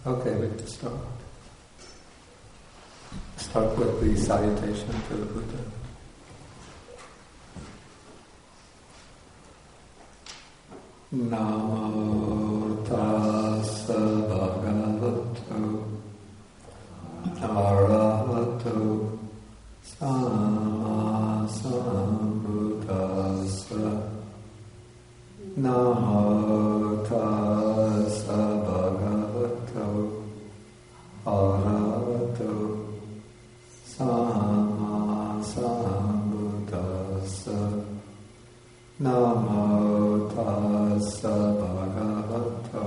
Okay, we can start. Start with the salutation to the Buddha. Namo tassa bhagavato arahato samma sambuddhassa. Namo tassa bhagavato arahato samma sambuddhassa. Namo tassa bhagavato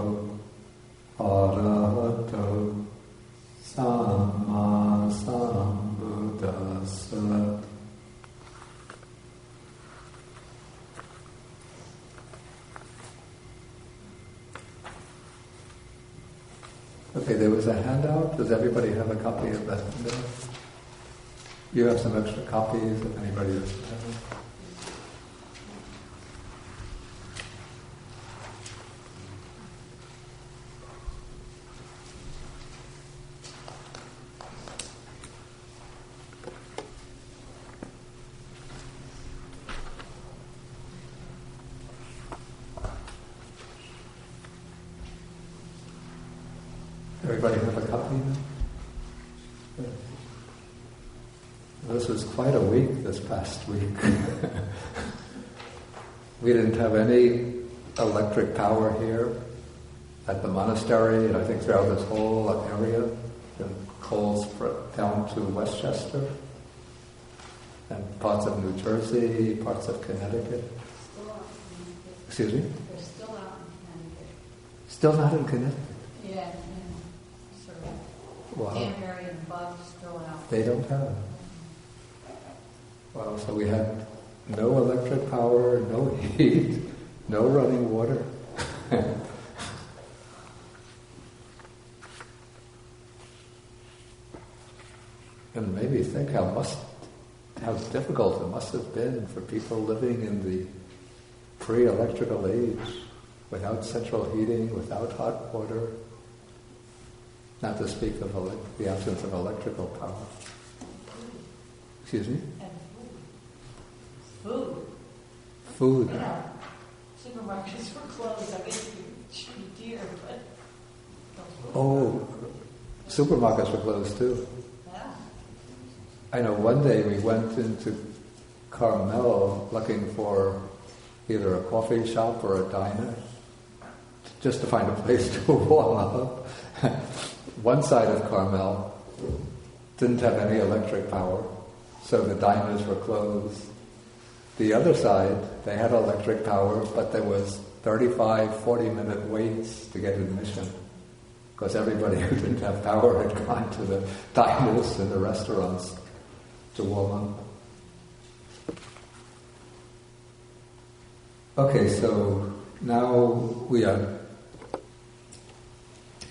arahato samma sambuddhassa. Okay, there was a handout. Does everybody have a copy of that handout? You have some extra copies if anybody doesn't have them. Everybody have a copy now? Good. This was quite a week this past week. We didn't have any electric power here at the monastery, and I think throughout this whole area, from Coles down to Westchester, and parts of New Jersey, parts of Connecticut. Excuse me? They're still out in Connecticut. Still not in Connecticut? Yeah. Sort of. Wow. Danbury and Bug still out. They don't have it. Wow, so we had no electric power, no heat, no running water. And maybe think how difficult it must have been for people living in the pre-electrical age, without central heating, without hot water, not to speak of the absence of electrical power. Excuse me? And food. Food. Yeah. Supermarkets were closed. I guess it should be dear, but... Oh, supermarkets were closed too. Yeah. I know one day we went into Carmel looking for either a coffee shop or a diner, just to find a place to warm up. One side of Carmel didn't have any electric power, so the diners were closed. The other side, they had electric power, but there was 35, 40-minute waits to get admission, because everybody who didn't have power had gone to the diners and the restaurants to warm up. Okay, so now we are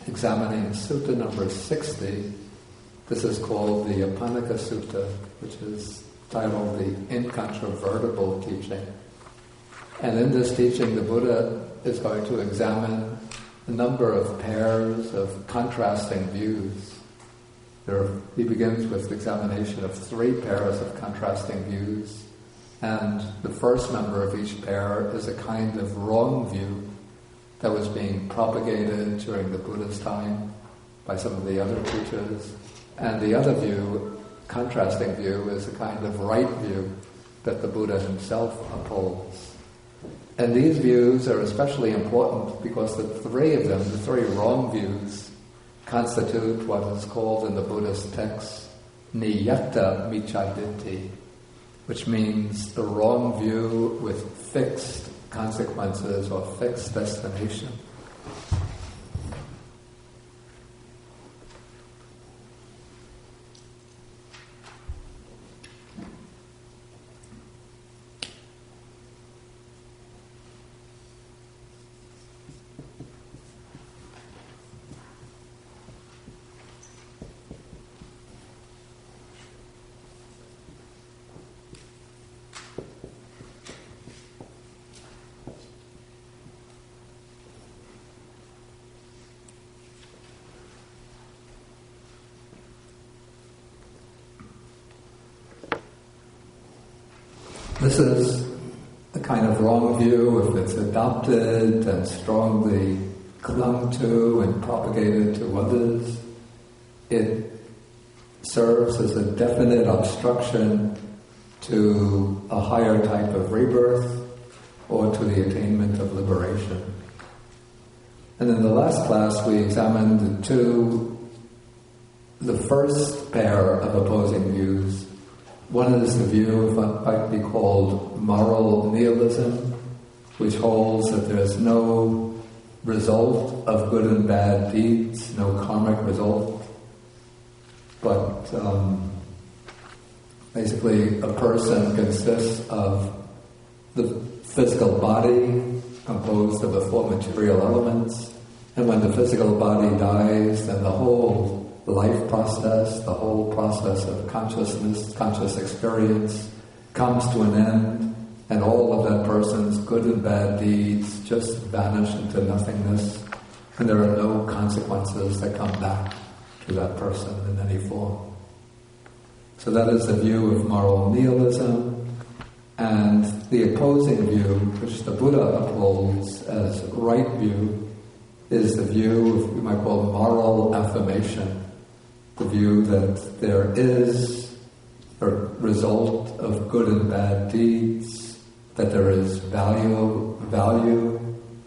examining Sutta number 60. This is called the Apannaka Sutta, which is titled the Incontrovertible teaching. And in this teaching, the Buddha is going to examine a number of pairs of contrasting views. He begins with the examination of 3 pairs of contrasting views. And the first member of each pair is a kind of wrong view that was being propagated during the Buddha's time by some of the other teachers. And the other view, contrasting view, is a kind of right view that the Buddha himself upholds. And these views are especially important because the 3 of them, the 3 wrong views, constitute what is called in the Buddhist text niyata micchaditthi, which means the wrong view with fixed consequences or fixed destination. This is a kind of wrong view if it's adopted and strongly clung to and propagated to others. It serves as a definite obstruction to a higher type of rebirth or to the attainment of liberation. And in the last class we examined the first pair of opposing views. One is the view of what might be called moral nihilism, which holds that there's no result of good and bad deeds, no karmic result, but basically a person consists of the physical body composed of the four material elements, and when the physical body dies, then the whole life process, the whole process of consciousness, conscious experience comes to an end, and all of that person's good and bad deeds just vanish into nothingness, and there are no consequences that come back to that person in any form. So that is the view of moral nihilism. And the opposing view, which the Buddha upholds as right view, is the view of what we might call moral affirmation, the view that there is a result of good and bad deeds, that there is value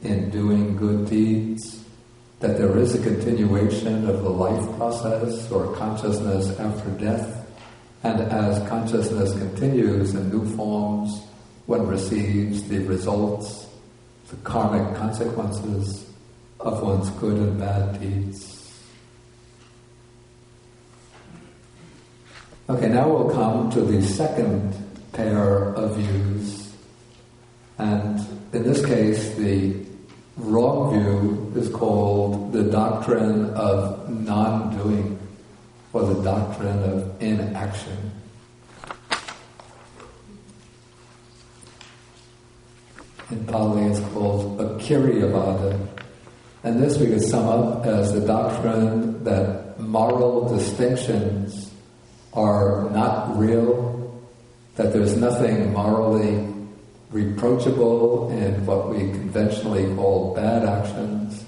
in doing good deeds, that there is a continuation of the life process or consciousness after death, and as consciousness continues in new forms, one receives the results, the karmic consequences of one's good and bad deeds. Okay, now we'll come to the second pair of views, and in this case the wrong view is called the doctrine of non-doing, or the doctrine of inaction. In Pali it's called Akiriyavada, and this we could sum up as the doctrine that moral distinctions are not real, that there's nothing morally reproachable in what we conventionally call bad actions,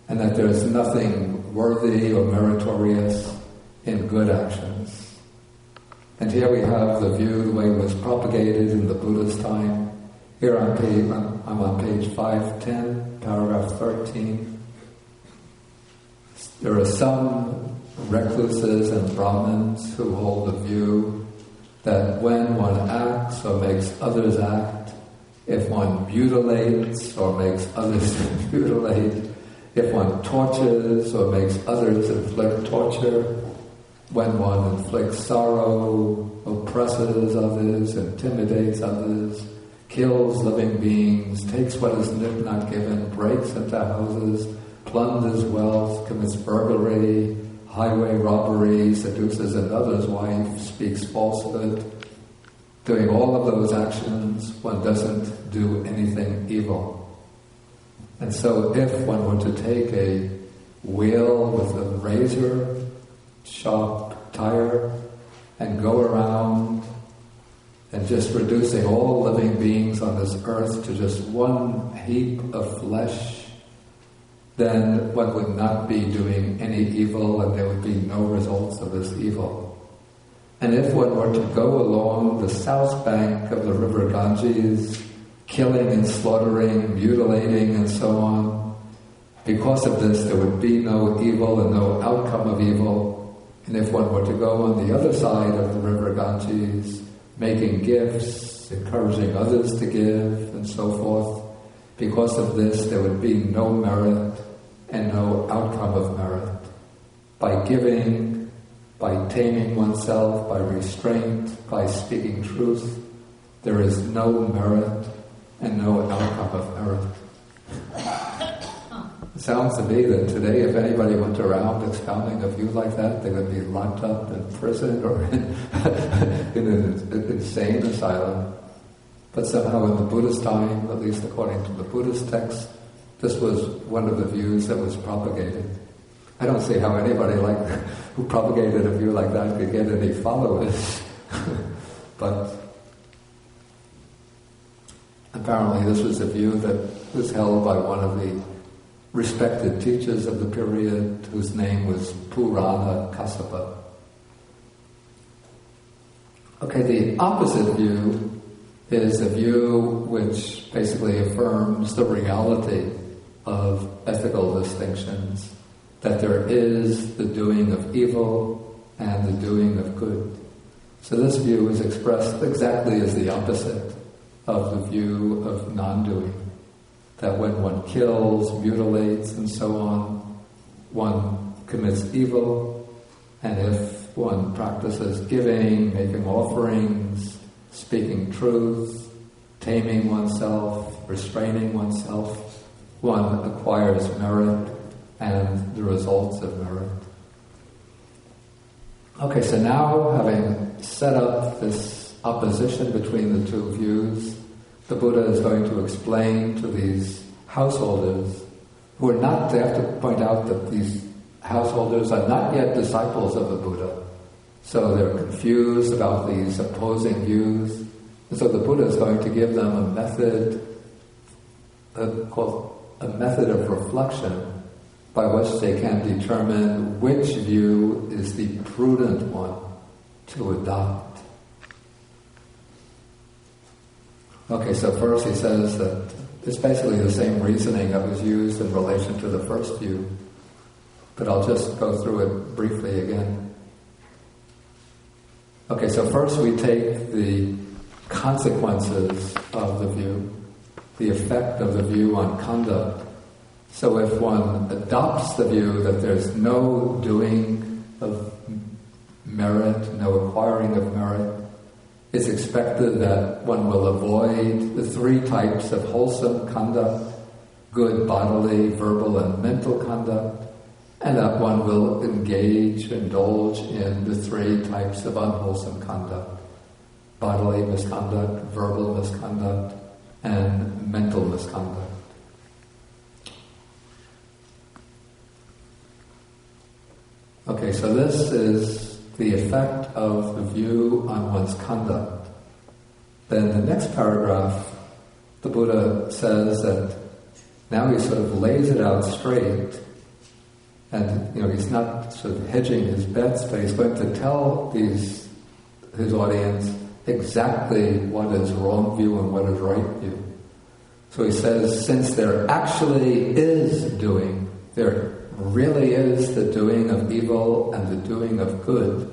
and that there's nothing worthy or meritorious in good actions. And here we have the view, the way it was propagated in the Buddha's time. Here I'm on page 510, paragraph 13. There are some recluses and brahmins who hold the view that when one acts or makes others act, if one mutilates or makes others mutilate, if one tortures or makes others inflict torture, when one inflicts sorrow, oppresses others, intimidates others, kills living beings, takes what is not given, breaks into houses, plunders wealth, commits burglary, highway robbery, seduces another's wife, speaks falsehood. Doing all of those actions, one doesn't do anything evil. And so if one were to take a wheel with a razor, sharp tire, and go around and just reducing all living beings on this earth to just one heap of flesh, then one would not be doing any evil and there would be no results of this evil. And if one were to go along the south bank of the river Ganges, killing and slaughtering, mutilating and so on, because of this there would be no evil and no outcome of evil. And if one were to go on the other side of the river Ganges, making gifts, encouraging others to give, and so forth, because of this there would be no merit and no outcome of merit. By giving, by taming oneself, by restraint, by speaking truth, there is no merit and no outcome of merit. It sounds to me that today if anybody went around expounding a view like that, they would be locked up in prison or in an insane asylum. But somehow in the Buddhist time, at least according to the Buddhist text, this was one of the views that was propagated. I don't see how anybody who propagated a view like that could get any followers. But apparently this was a view that was held by one of the respected teachers of the period, whose name was Purana Kassapa. Okay, the opposite view is a view which basically affirms the reality of ethical distinctions, that there is the doing of evil and the doing of good. So this view is expressed exactly as the opposite of the view of non-doing, that when one kills, mutilates, and so on, one commits evil, and if one practices giving, making offerings, speaking truth, taming oneself, restraining oneself, one acquires merit and the results of merit. Okay, so now having set up this opposition between the two views, the Buddha is going to explain to these householders who are not, they have to point out that these householders are not yet disciples of the Buddha. So they're confused about these opposing views. And so the Buddha is going to give them a method called a method of reflection by which they can determine which view is the prudent one to adopt. Okay, so first he says that it's basically the same reasoning that was used in relation to the first view, but I'll just go through it briefly again. Okay, so first we take the consequences of the view, the effect of the view on conduct. So if one adopts the view that there's no doing of merit, no acquiring of merit, it's expected that one will avoid the three types of wholesome conduct, good bodily, verbal, and mental conduct, and that one will indulge in the three types of unwholesome conduct, bodily misconduct, verbal misconduct, and mental misconduct. Okay, so this is the effect of the view on one's conduct. Then the next paragraph, the Buddha says that now he sort of lays it out straight, and he's not sort of hedging his bets, but he's going to tell his audience exactly what is wrong view and what is right view. So he says, since there actually is doing, there really is the doing of evil and the doing of good,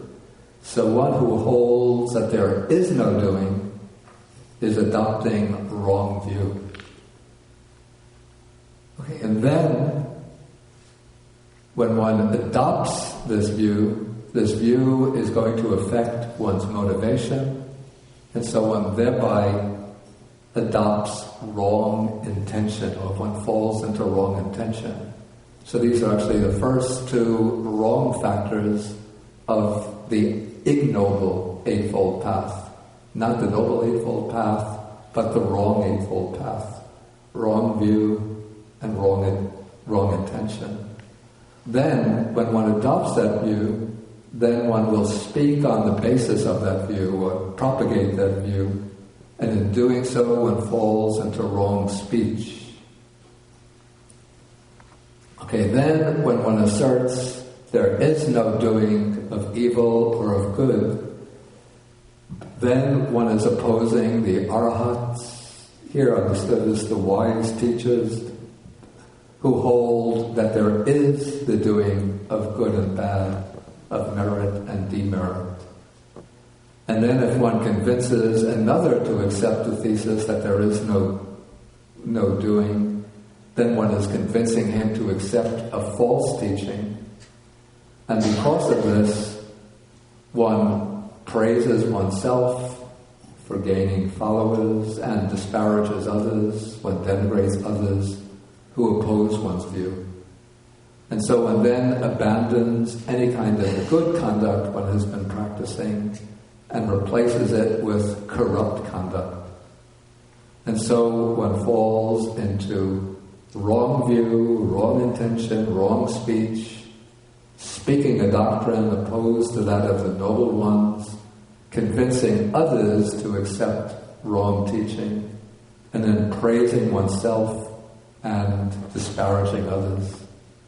so one who holds that there is no doing is adopting wrong view. Okay, and then when one adopts this view is going to affect one's motivation, and so one thereby adopts wrong intention, or one falls into wrong intention. So these are actually the first two wrong factors of the ignoble Eightfold Path. Not the Noble Eightfold Path, but the wrong Eightfold Path. Wrong view and wrong intention. Then, when one adopts that view, then one will speak on the basis of that view, or propagate that view, and in doing so one falls into wrong speech. Okay, then when one asserts there is no doing of evil or of good, then one is opposing the arahats, here understood as the wise teachers, who hold that there is the doing of good and bad, of merit and demerit. And then if one convinces another to accept the thesis that there is no doing, then one is convincing him to accept a false teaching. And because of this, one praises oneself for gaining followers and disparages others, one denigrates others who oppose one's view. And so one then abandons any kind of good conduct one has been practicing and replaces it with corrupt conduct. And so one falls into wrong view, wrong intention, wrong speech, speaking a doctrine opposed to that of the noble ones, convincing others to accept wrong teaching, and then praising oneself and disparaging others.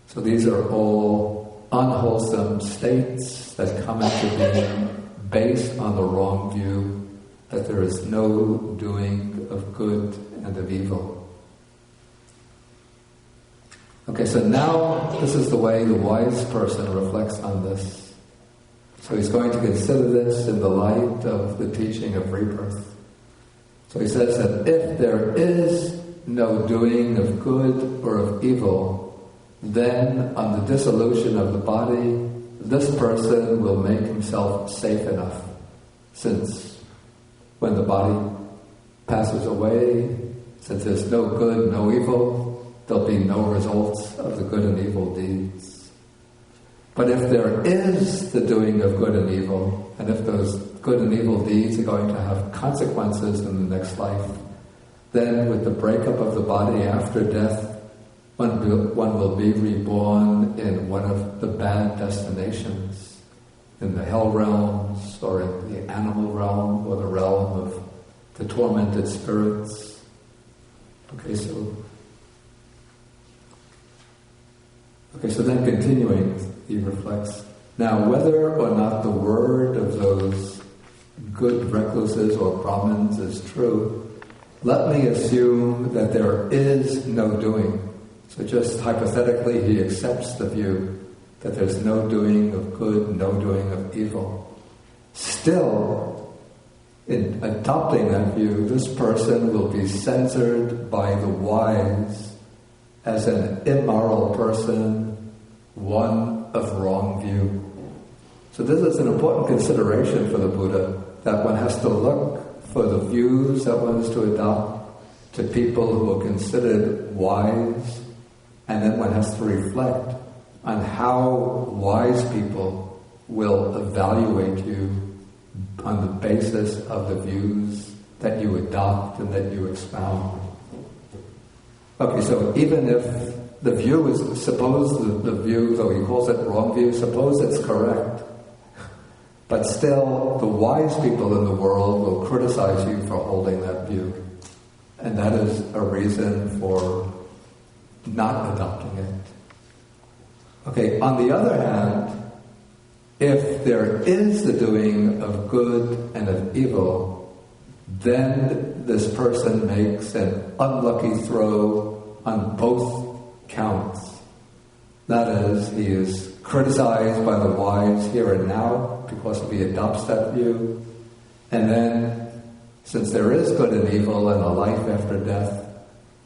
So these are all unwholesome states that come into being based on the wrong view that there is no doing of good and of evil. Okay, so now this is the way the wise person reflects on this. So he's going to consider this in the light of the teaching of rebirth. So he says that if there is no doing of good or of evil, then on the dissolution of the body, this person will make himself safe enough, since when the body passes away, since there's no good, no evil, there'll be no results of the good and evil deeds. But if there is the doing of good and evil, and if those good and evil deeds are going to have consequences in the next life, then with the breakup of the body after death, one will be reborn in one of the bad destinations, in the hell realms, or in the animal realm, or the realm of the tormented spirits. Okay, so then continuing, he reflects, now whether or not the word of those good recluses or brahmins is true, let me assume that there is no doing. So just hypothetically, he accepts the view that there's no doing of good, no doing of evil. Still, in adopting that view, this person will be censored by the wise as an immoral person, one of wrong view. So this is an important consideration for the Buddha, that one has to look for the views that one is to adopt to people who are considered wise, and then one has to reflect on how wise people will evaluate you on the basis of the views that you adopt and that you expound. Okay, so even if the view is, suppose the view, though he calls it wrong view, suppose it's correct, but still the wise people in the world will criticize you for holding that view. And that is a reason for not adopting it. Okay, on the other hand, if there is the doing of good and of evil, then this person makes an unlucky throw on both counts. That is, he is criticized by the wise here and now because he adopts that view, and then, since there is good and evil and a life after death,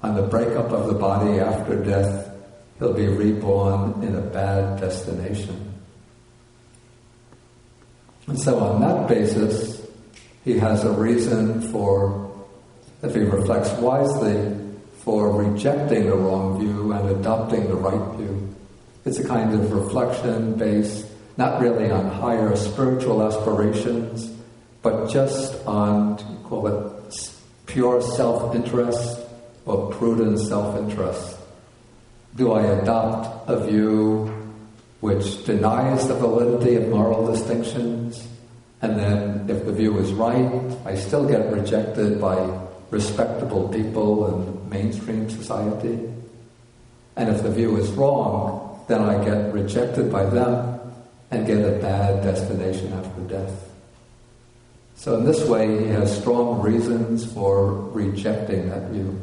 on the breakup of the body after death, he'll be reborn in a bad destination. And so on that basis, he has a reason for, if he reflects wisely, for rejecting the wrong view and adopting the right view. It's a kind of reflection based not really on higher spiritual aspirations, but just on, call it pure self-interest or prudent self-interest. Do I adopt a view which denies the validity of moral distinctions, and then if the view is right, I still get rejected by respectable people in mainstream society? And if the view is wrong, then I get rejected by them and get a bad destination after death. So in this way, he has strong reasons for rejecting that view.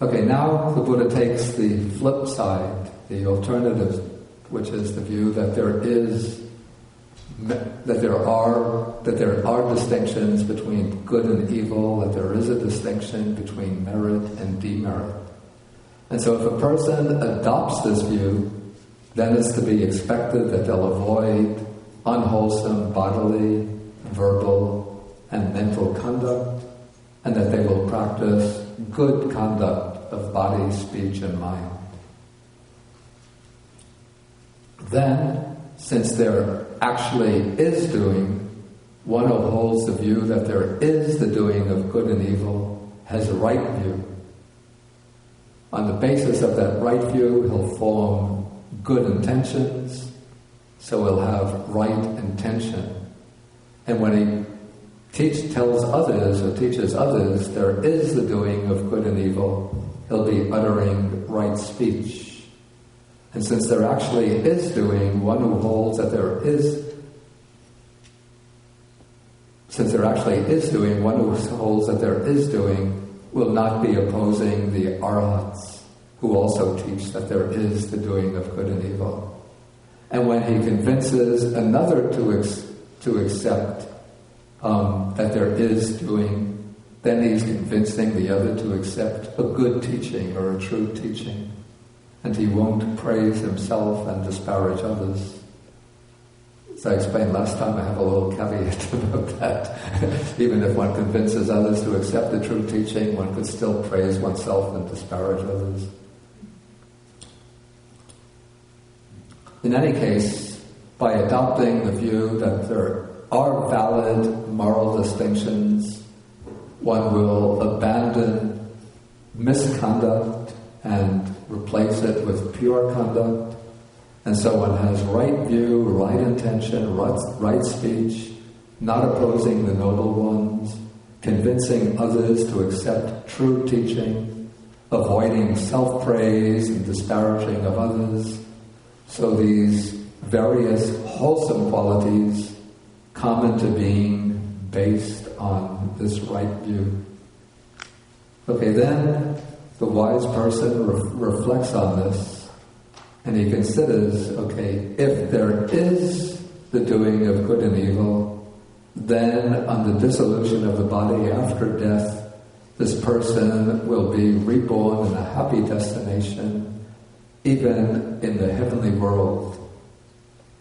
Okay, now the Buddha takes the flip side, the alternative, which is the view that there are distinctions between good and evil, that there is a distinction between merit and demerit. And so if a person adopts this view, then it's to be expected that they'll avoid unwholesome bodily, verbal, and mental conduct, and that they will practice good conduct of body, speech, and mind. Then, since there actually is doing, one who holds the view that there is the doing of good and evil has a right view. On the basis of that right view, he'll form good intentions, so he'll have right intention. And when he tells others or teaches others there is the doing of good and evil, he'll be uttering right speech. And since there actually is doing, one who holds that there is doing will not be opposing the arhats, who also teach that there is the doing of good and evil. And when he convinces another to accept that there is doing, then he's convincing the other to accept a good teaching or a true teaching. And he won't praise himself and disparage others. As I explained last time, I have a little caveat about that. Even if one convinces others to accept the true teaching, one could still praise oneself and disparage others. In any case, by adopting the view that there are valid moral distinctions, one will abandon misconduct and replace it with pure conduct. And so one has right view, right intention, right speech, not opposing the noble ones, convincing others to accept true teaching, avoiding self-praise and disparaging of others. So these various wholesome qualities come into being based on this right view. Okay, then the wise person reflects on this, and he considers, okay, if there is the doing of good and evil, then on the dissolution of the body after death, this person will be reborn in a happy destination, even in the heavenly world.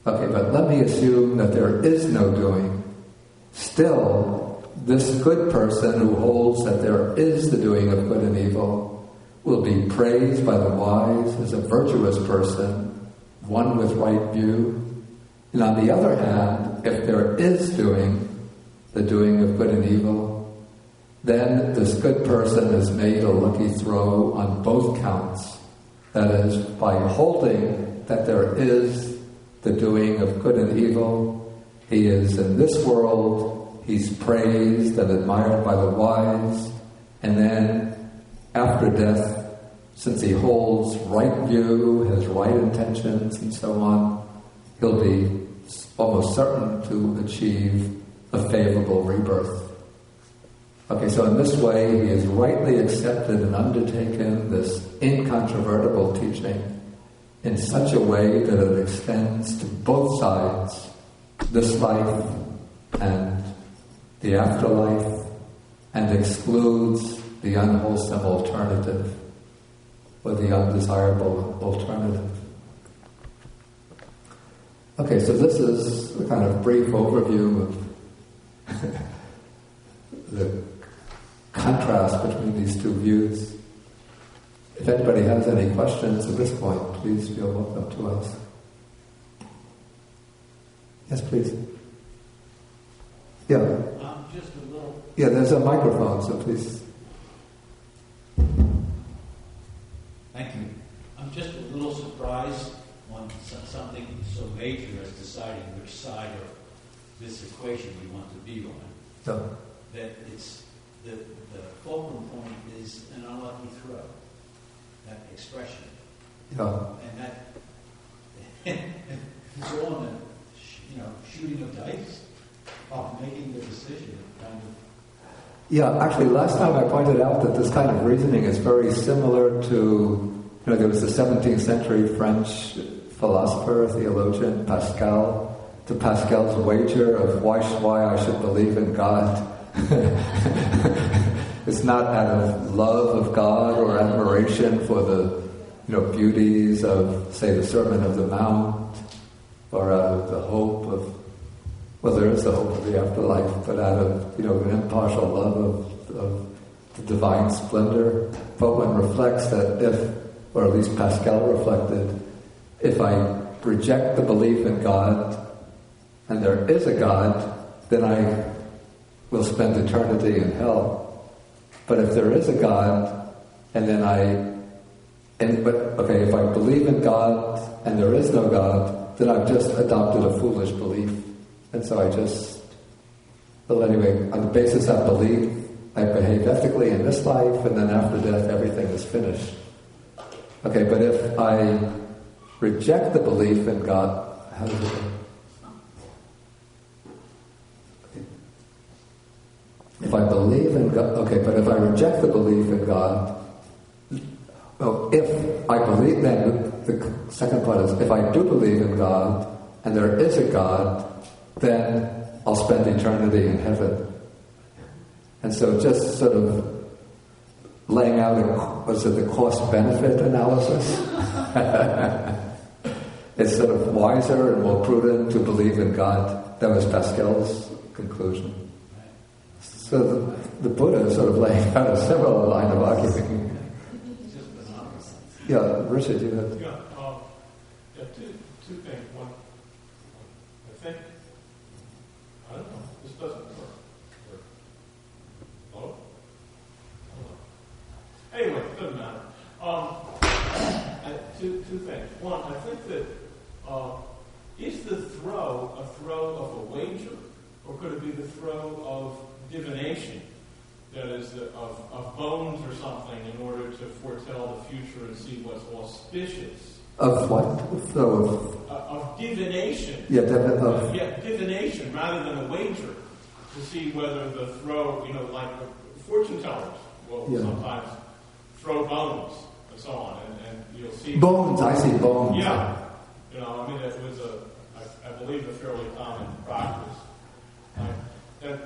Okay, but let me assume that there is no doing. Still, this good person who holds that there is the doing of good and evil will be praised by the wise as a virtuous person, one with right view. And on the other hand, if there is doing, the doing of good and evil, then this good person has made a lucky throw on both counts. That is, by holding that there is the doing of good and evil, he is in this world, he's praised and admired by the wise, and then after death, since he holds right view, has right intentions and so on, he'll be almost certain to achieve a favorable rebirth. Okay, so in this way, he has rightly accepted and undertaken this incontrovertible teaching in such a way that it extends to both sides, this life and the afterlife, and excludes the unwholesome alternative or the undesirable alternative. Okay, so this is a kind of brief overview of the contrast between these two views. If anybody has any questions at this point, please feel welcome to ask. Yes, please. Yeah. Just a little. Yeah, there's a microphone, so please. Thank you. I'm just a little surprised on something so major as deciding which side of this equation you want to be on. No. That it's the fulcrum point is an unlucky throw. That expression. Yeah. And that it's all in the shooting of dice, of making the decision, kind of. Yeah, actually, last time I pointed out that this kind of reasoning is very similar to, there was the 17th century French philosopher, theologian, Pascal, to Pascal's wager of why I should believe in God. It's not out of love of God or admiration for the, beauties of, say, the Sermon of the Mount, or out of the hope of, well, there is the hope of the afterlife, but out of, an impartial love of the divine splendor. But one reflects that if, or at least Pascal reflected, if I reject the belief in God, and there is a God, then I will spend eternity in hell. But if there is a God, and then I if I believe in God and there is no God, then I've just adopted a foolish belief. And so well anyway, on the basis of belief, I behave ethically in this life, and then after death, everything is finished. Okay, but if I reject the belief in God, how does it go? If I believe in God, okay, but if I reject the belief in God, well, if I believe, then the second part is, if I do believe in God, and there is a God, then I'll spend eternity in heaven. And so just sort of laying out, the cost-benefit analysis? It's sort of wiser and more prudent to believe in God. That was Pascal's conclusion. So the Buddha is sort of laying out a similar line of argument. Yeah, Richard, you had... Two things. One, I think, I don't know, this doesn't work. Hello? Anyway, it doesn't matter. Two things. One, I think that is the throw a throw of a wager, or could it be the throw of divination? That is, of bones or something in order to foretell the future and see what's auspicious. Of what? Of divination. Yeah, divination rather than a wager to see whether the throw, like fortune tellers will sometimes throw bones and so on, and you'll see bones. I see bones. Yeah, it was I believe a fairly common practice.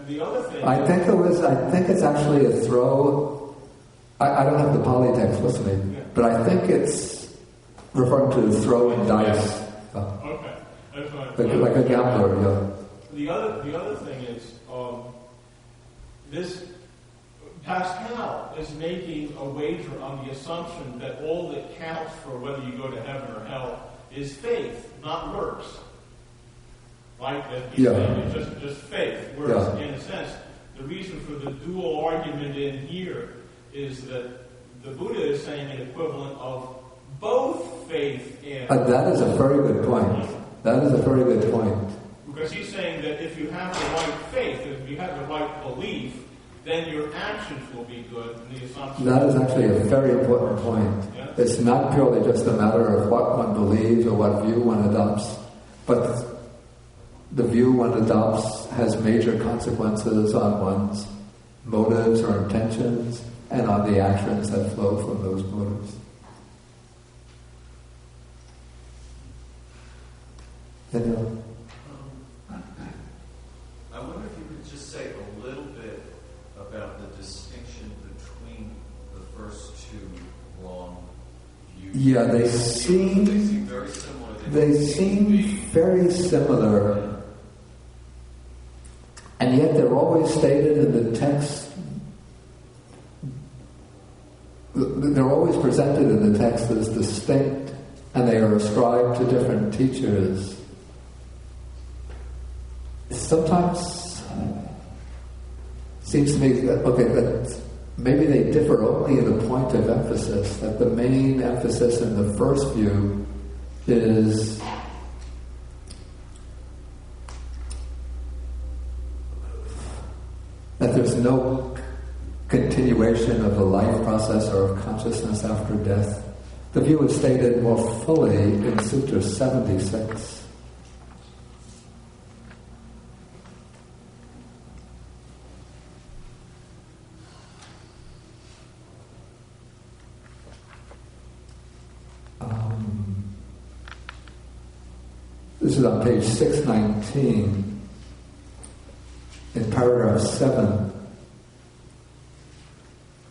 The other thing, I think it's actually a throw. I don't have the Pali text with me, but I think it's referring to throwing dice. Okay. Like a gambler, yeah. The other thing is, this Pascal is making a wager on the assumption that all that counts for whether you go to heaven or hell is faith, not works. Right? It's just faith. Whereas, in a sense, the reason for the dual argument in here is that the Buddha is saying an equivalent of both faith and... that is a very good point. That is a very good point. Because he's saying that if you have the right faith, if you have the right belief, then your actions will be good. And the assumption that is actually a very important point. Yeah? It's not purely just a matter of what one believes or what view one adopts, but the view one adopts has major consequences on one's motives or intentions and on the actions that flow from those motives. Anyone? I wonder if you could just say a little bit about the distinction between the first two long views. Yeah, they seem very similar. They seem very similar. And yet they're always stated in the text, they're always presented in the text as distinct, and they are ascribed to different teachers. Sometimes it seems to me that maybe they differ only in the point of emphasis, that the main emphasis in the first view is that there's no continuation of the life process or of consciousness after death. The view is stated more fully in Sutta 76. This is on page 619. In paragraph 7,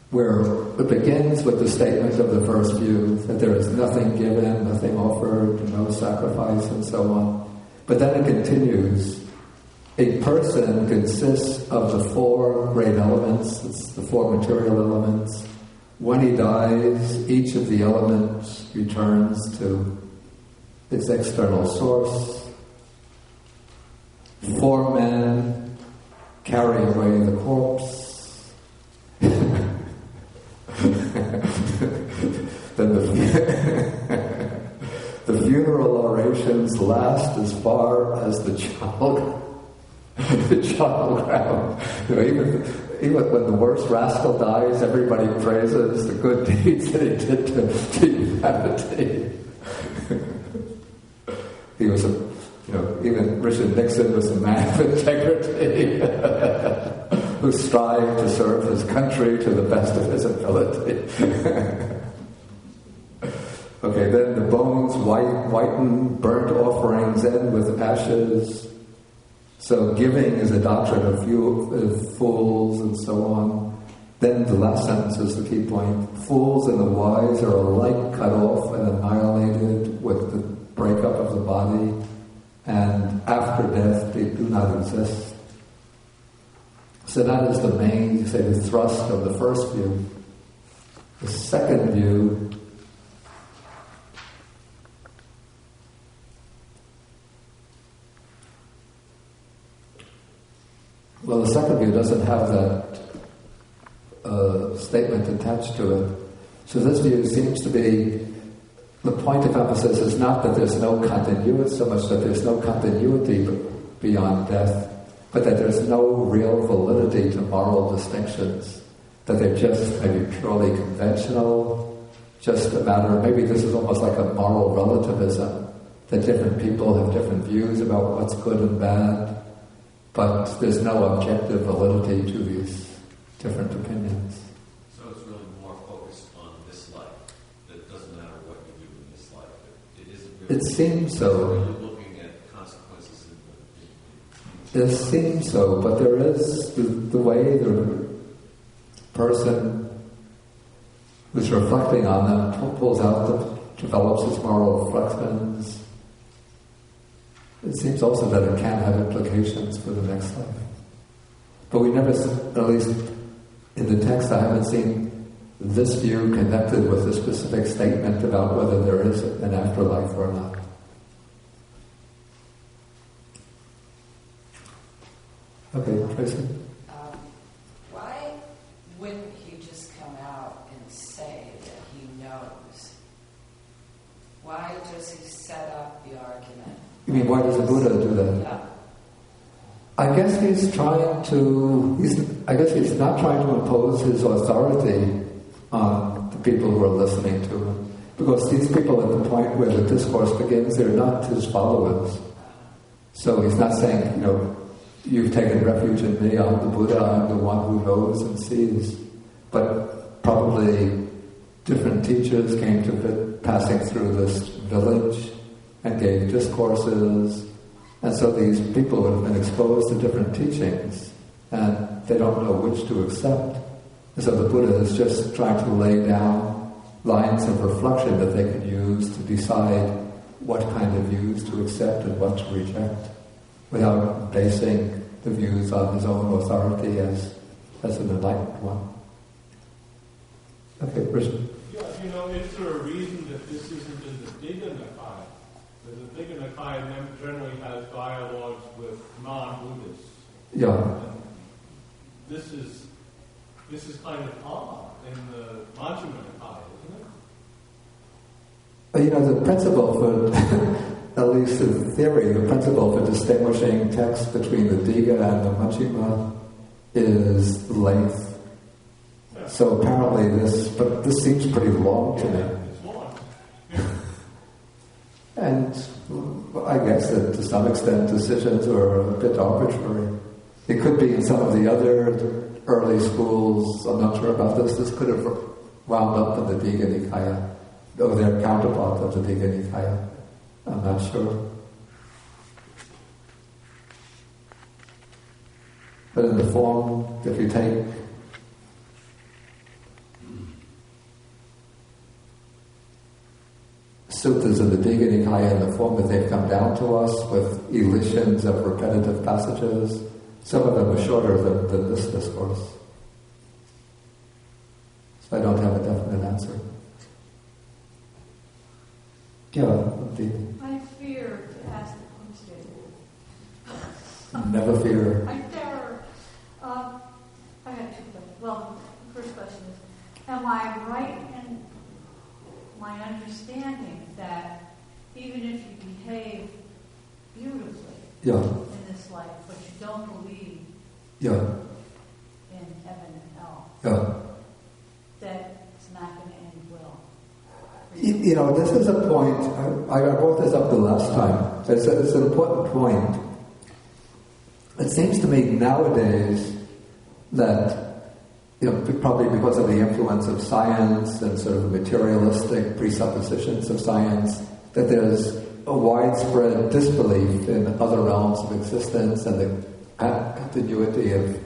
where it begins with the statement of the first view, that there is nothing given, nothing offered, no sacrifice, and so on. But then it continues, a person consists of the four great elements, it's the four material elements. When he dies, each of the elements returns to its external source. Four men carry away the corpse. The then the funeral orations last as far as the child ground. Even when the worst rascal dies, everybody praises the good deeds that he did to humanity. He was even Richard Nixon was a man of integrity who strived to serve his country to the best of his ability. Okay, then the bones whiten, burnt offerings end with ashes. So giving is a doctrine of fools and so on. Then the last sentence is the key point. Fools and the wise are alike cut off and annihilated with the breakup of the body, and after death they do not exist. So that is the main, the thrust of the first view. The second view doesn't have that statement attached to it. So this view seems to be, the point of emphasis is not that there's no continuity, so much that there's no continuity beyond death, but that there's no real validity to moral distinctions, that they're just maybe purely conventional, just a matter of, maybe this is almost like a moral relativism, that different people have different views about what's good and bad, but there's no objective validity to these different opinions. So it's really more focused on this life. It doesn't matter what you do in this life. It isn't really, it seems so. Really looking at consequences in It seems so, but there is the way the person who's reflecting on them pulls out, develops his moral reflections. It seems also that it can have implications for the next life. But we never, at least in the text, I haven't seen this view connected with a specific statement about whether there is an afterlife or not. Okay, Tracy? Why wouldn't he just come out and say that he knows? Why does he set up the argument? You mean, why does the Buddha do that? Yeah. I guess he's not trying to impose his authority on the people who are listening to him. Because these people at the point where the discourse begins, they're not his followers. So he's not saying, you've taken refuge in me, I'm the Buddha, I'm the one who knows and sees. But probably different teachers came to passing through this village and gave discourses, and so these people would have been exposed to different teachings, and they don't know which to accept. And so the Buddha is just trying to lay down lines of reflection that they can use to decide what kind of views to accept and what to reject, without basing the views on his own authority as an enlightened one. Okay, Richard. Yeah, is there a reason that this isn't in the Digha Nikaya? Because the Digha Nikaya generally has dialogues with non-Buddhists. Yeah. And this is kind of odd in the Majjhima Nikaya, isn't it? The principle for, at least in theory, the principle for distinguishing texts between the Digha and the Majjhima is length. Yeah. So apparently this seems pretty long to me. It's long. And I guess that to some extent decisions are a bit arbitrary. It could be in some of the other early schools, I'm not sure about this, could have wound up in the Digha Nikaya, or their counterpart of the Digha Nikaya. I'm not sure. But in the form, if you take suttas of the Digha Nikaya in the form that they've come down to us with elisions of repetitive passages, some of them are shorter than this discourse. So I don't have a definite answer. Yeah, I fear to ask the question. Never fear. I terror. I have two questions. Well, the first question is, am I right in my understanding that even if you behave beautifully in this life, but you don't believe in heaven and hell, that it's not going to end well. This is a point, I brought this up the last time. It's an important point. It seems to me nowadays that, probably because of the influence of science and sort of the materialistic presuppositions of science, that there's a widespread disbelief in other realms of existence and the continuity of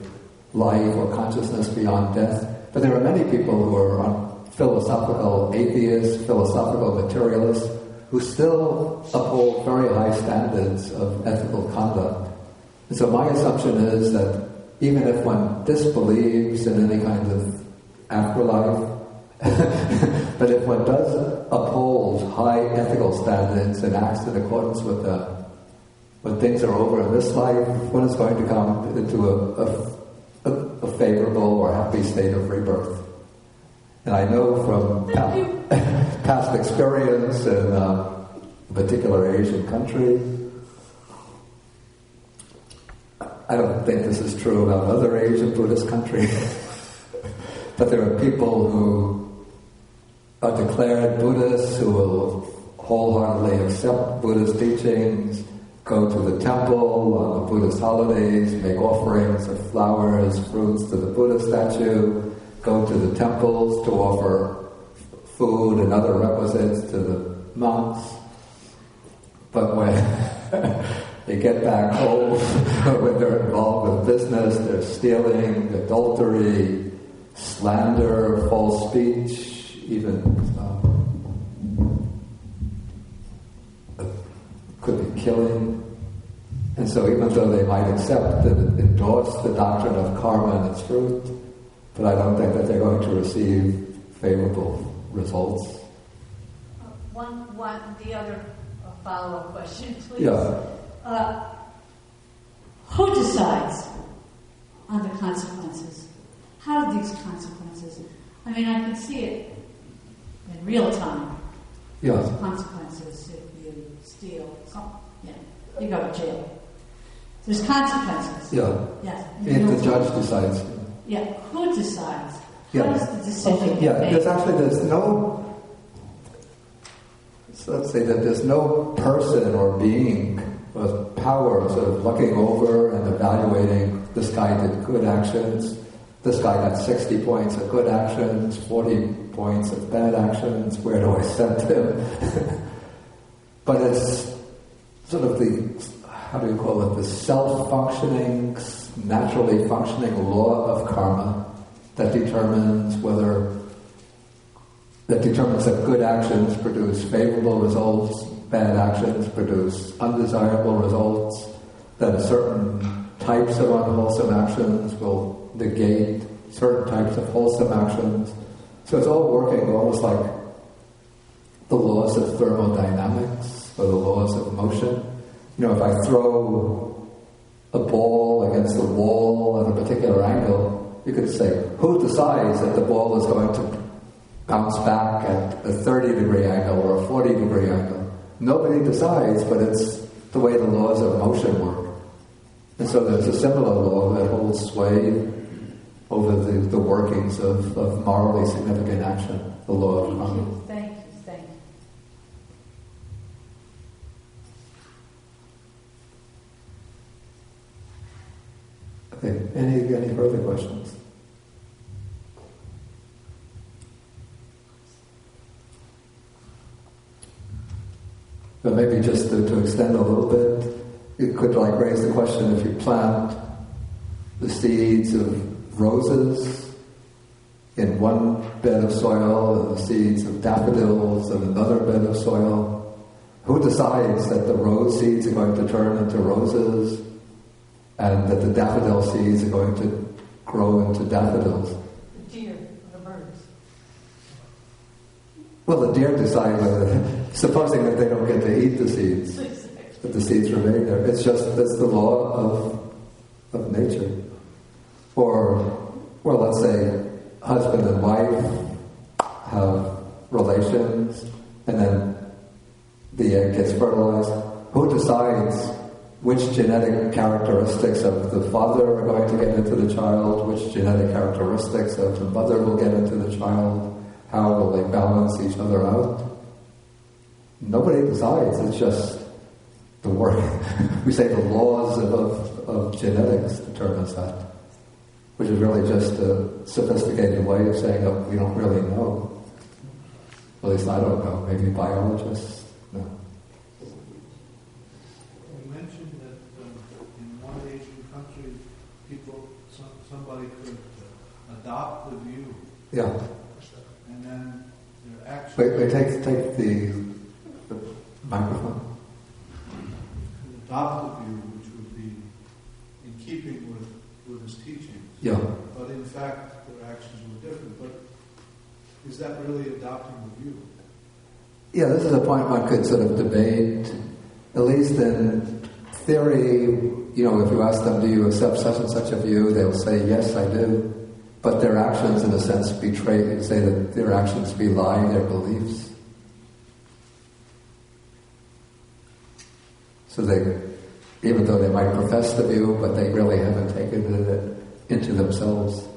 life or consciousness beyond death. But there are many people who are philosophical atheists, philosophical materialists, who still uphold very high standards of ethical conduct. And so my assumption is that even if one disbelieves in any kind of afterlife, but if one does uphold high ethical standards and acts in accordance with them, when things are over in this life, one is going to come into a favorable or happy state of rebirth. And I know from past experience in a particular Asian country, I don't think this is true about other Asian Buddhist countries, but there are people who are declared Buddhists who will wholeheartedly accept Buddhist teachings, go to the temple on the Buddhist holidays, make offerings of flowers, fruits to the Buddha statue, go to the temples to offer food and other requisites to the monks. But when they get back home, when they're involved with business, they're stealing, adultery, slander, false speech, even could be killing. And so even though they might accept and endorse the doctrine of karma and its fruit, but I don't think that they're going to receive favorable results. The other follow-up question, please. Yeah. Who decides on the consequences? How do these consequences? I mean, I can see it in real time. Yeah. There's consequences if you steal something. Yeah, you go to jail. There's consequences. Yeah. Yes. If the judge decides. Yeah. Who decides? Yeah. How does the decision get made? There's no. So let's say that there's no person or being with power sort of looking over and evaluating, this guy did good actions, this guy got 60 points of good actions, 40 points of bad actions, where do I send him? But it's sort of the self-functioning, naturally functioning law of karma that determines that good actions produce favorable results, bad actions produce undesirable results, that certain types of unwholesome actions will negate certain types of wholesome actions. So it's all working almost like the laws of thermodynamics or the laws of motion. If I throw a ball against the wall at a particular angle, you could say, who decides that the ball is going to bounce back at a 30-degree angle or a 40-degree angle? Nobody decides, but it's the way the laws of motion work. And so there's a similar law that holds sway over the workings of morally significant action, the law of karma. Thank you. Okay, any further questions? But maybe just to extend a little bit, it could raise the question, if you plant the seeds of roses in one bed of soil and the seeds of daffodils in another bed of soil, who decides that the rose seeds are going to turn into roses and that the daffodil seeds are going to grow into daffodils? The deer, the birds. Well, the deer decide whether, supposing that they don't get to eat the seeds, that the seeds remain there. It's the law of nature. Or let's say husband and wife have relations, which genetic characteristics of the father are going to get into the child, which genetic characteristics of the mother will get into the child, how will they balance each other out. Nobody decides, it's just the work. We say the laws of genetics determines that, which is really just a sophisticated way of saying that we don't really know. At least I don't know, maybe biologists know. You mentioned that in one Asian country, somebody could adopt the view. Yeah. And then they're actually... Wait, take the microphone. Adopt the view, which would be in keeping with Buddhist teachings. Yeah. But in fact, their actions were different. But is that really adopting the view? Yeah, this is a point one could sort of debate, at least in theory. You know, if you ask them, do you accept such and such a view, they'll say, yes, I do. But their actions, in a sense, say that their actions belie their beliefs. So even though they might profess the view, but they really haven't taken it into themselves.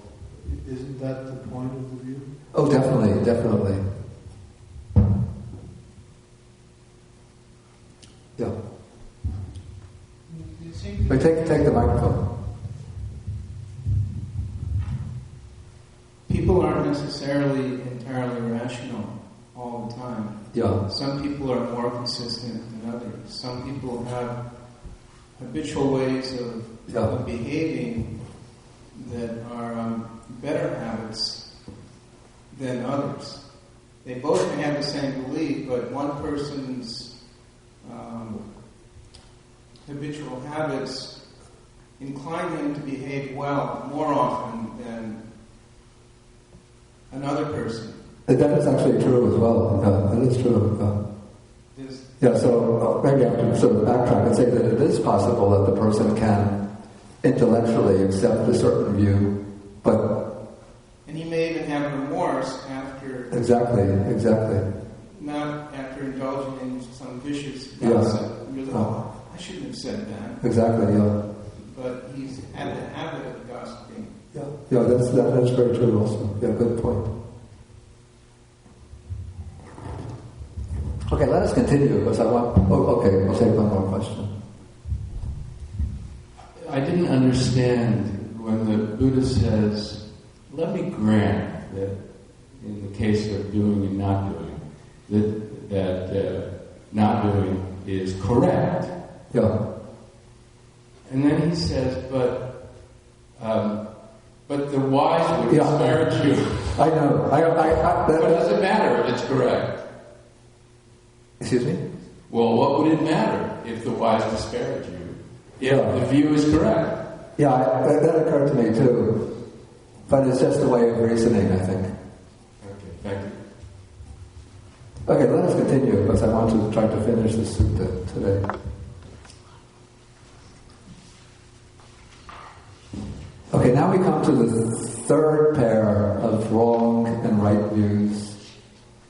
Isn't that the point of the view? Oh, definitely. Yeah. But take the microphone. People aren't necessarily entirely rational all the time. Yeah. Some people are more consistent than others. Some people have habitual ways of behaving that are better habits than others. They both may have the same belief, but one person's habitual habits incline him to behave well more often than another person. That is actually true as well. That is true. So maybe I have to sort of backtrack and say that it is possible that the person can intellectually accept a certain view, but... And he may even have remorse after... Exactly. Not after indulging in some vicious gossip. I shouldn't have said that. Exactly, yeah. But he's had the habit of gossiping. Yeah, that's very true also. Yeah, good point. Okay, let us continue because we'll take one more question. I didn't understand when the Buddha says, let me grant that in the case of doing and not doing, that not doing is correct. Yeah. And then he says, but the wise would disparage you. I know. What does it matter if it's correct? Excuse me? Well, what would it matter if the wise disparage you? If the view is correct. Yeah, that occurred to me too. But it's just a way of reasoning, I think. Okay, thank you. Okay, let us continue because I want to try to finish the sutta today. Okay, now we come to the third pair of wrong and right views.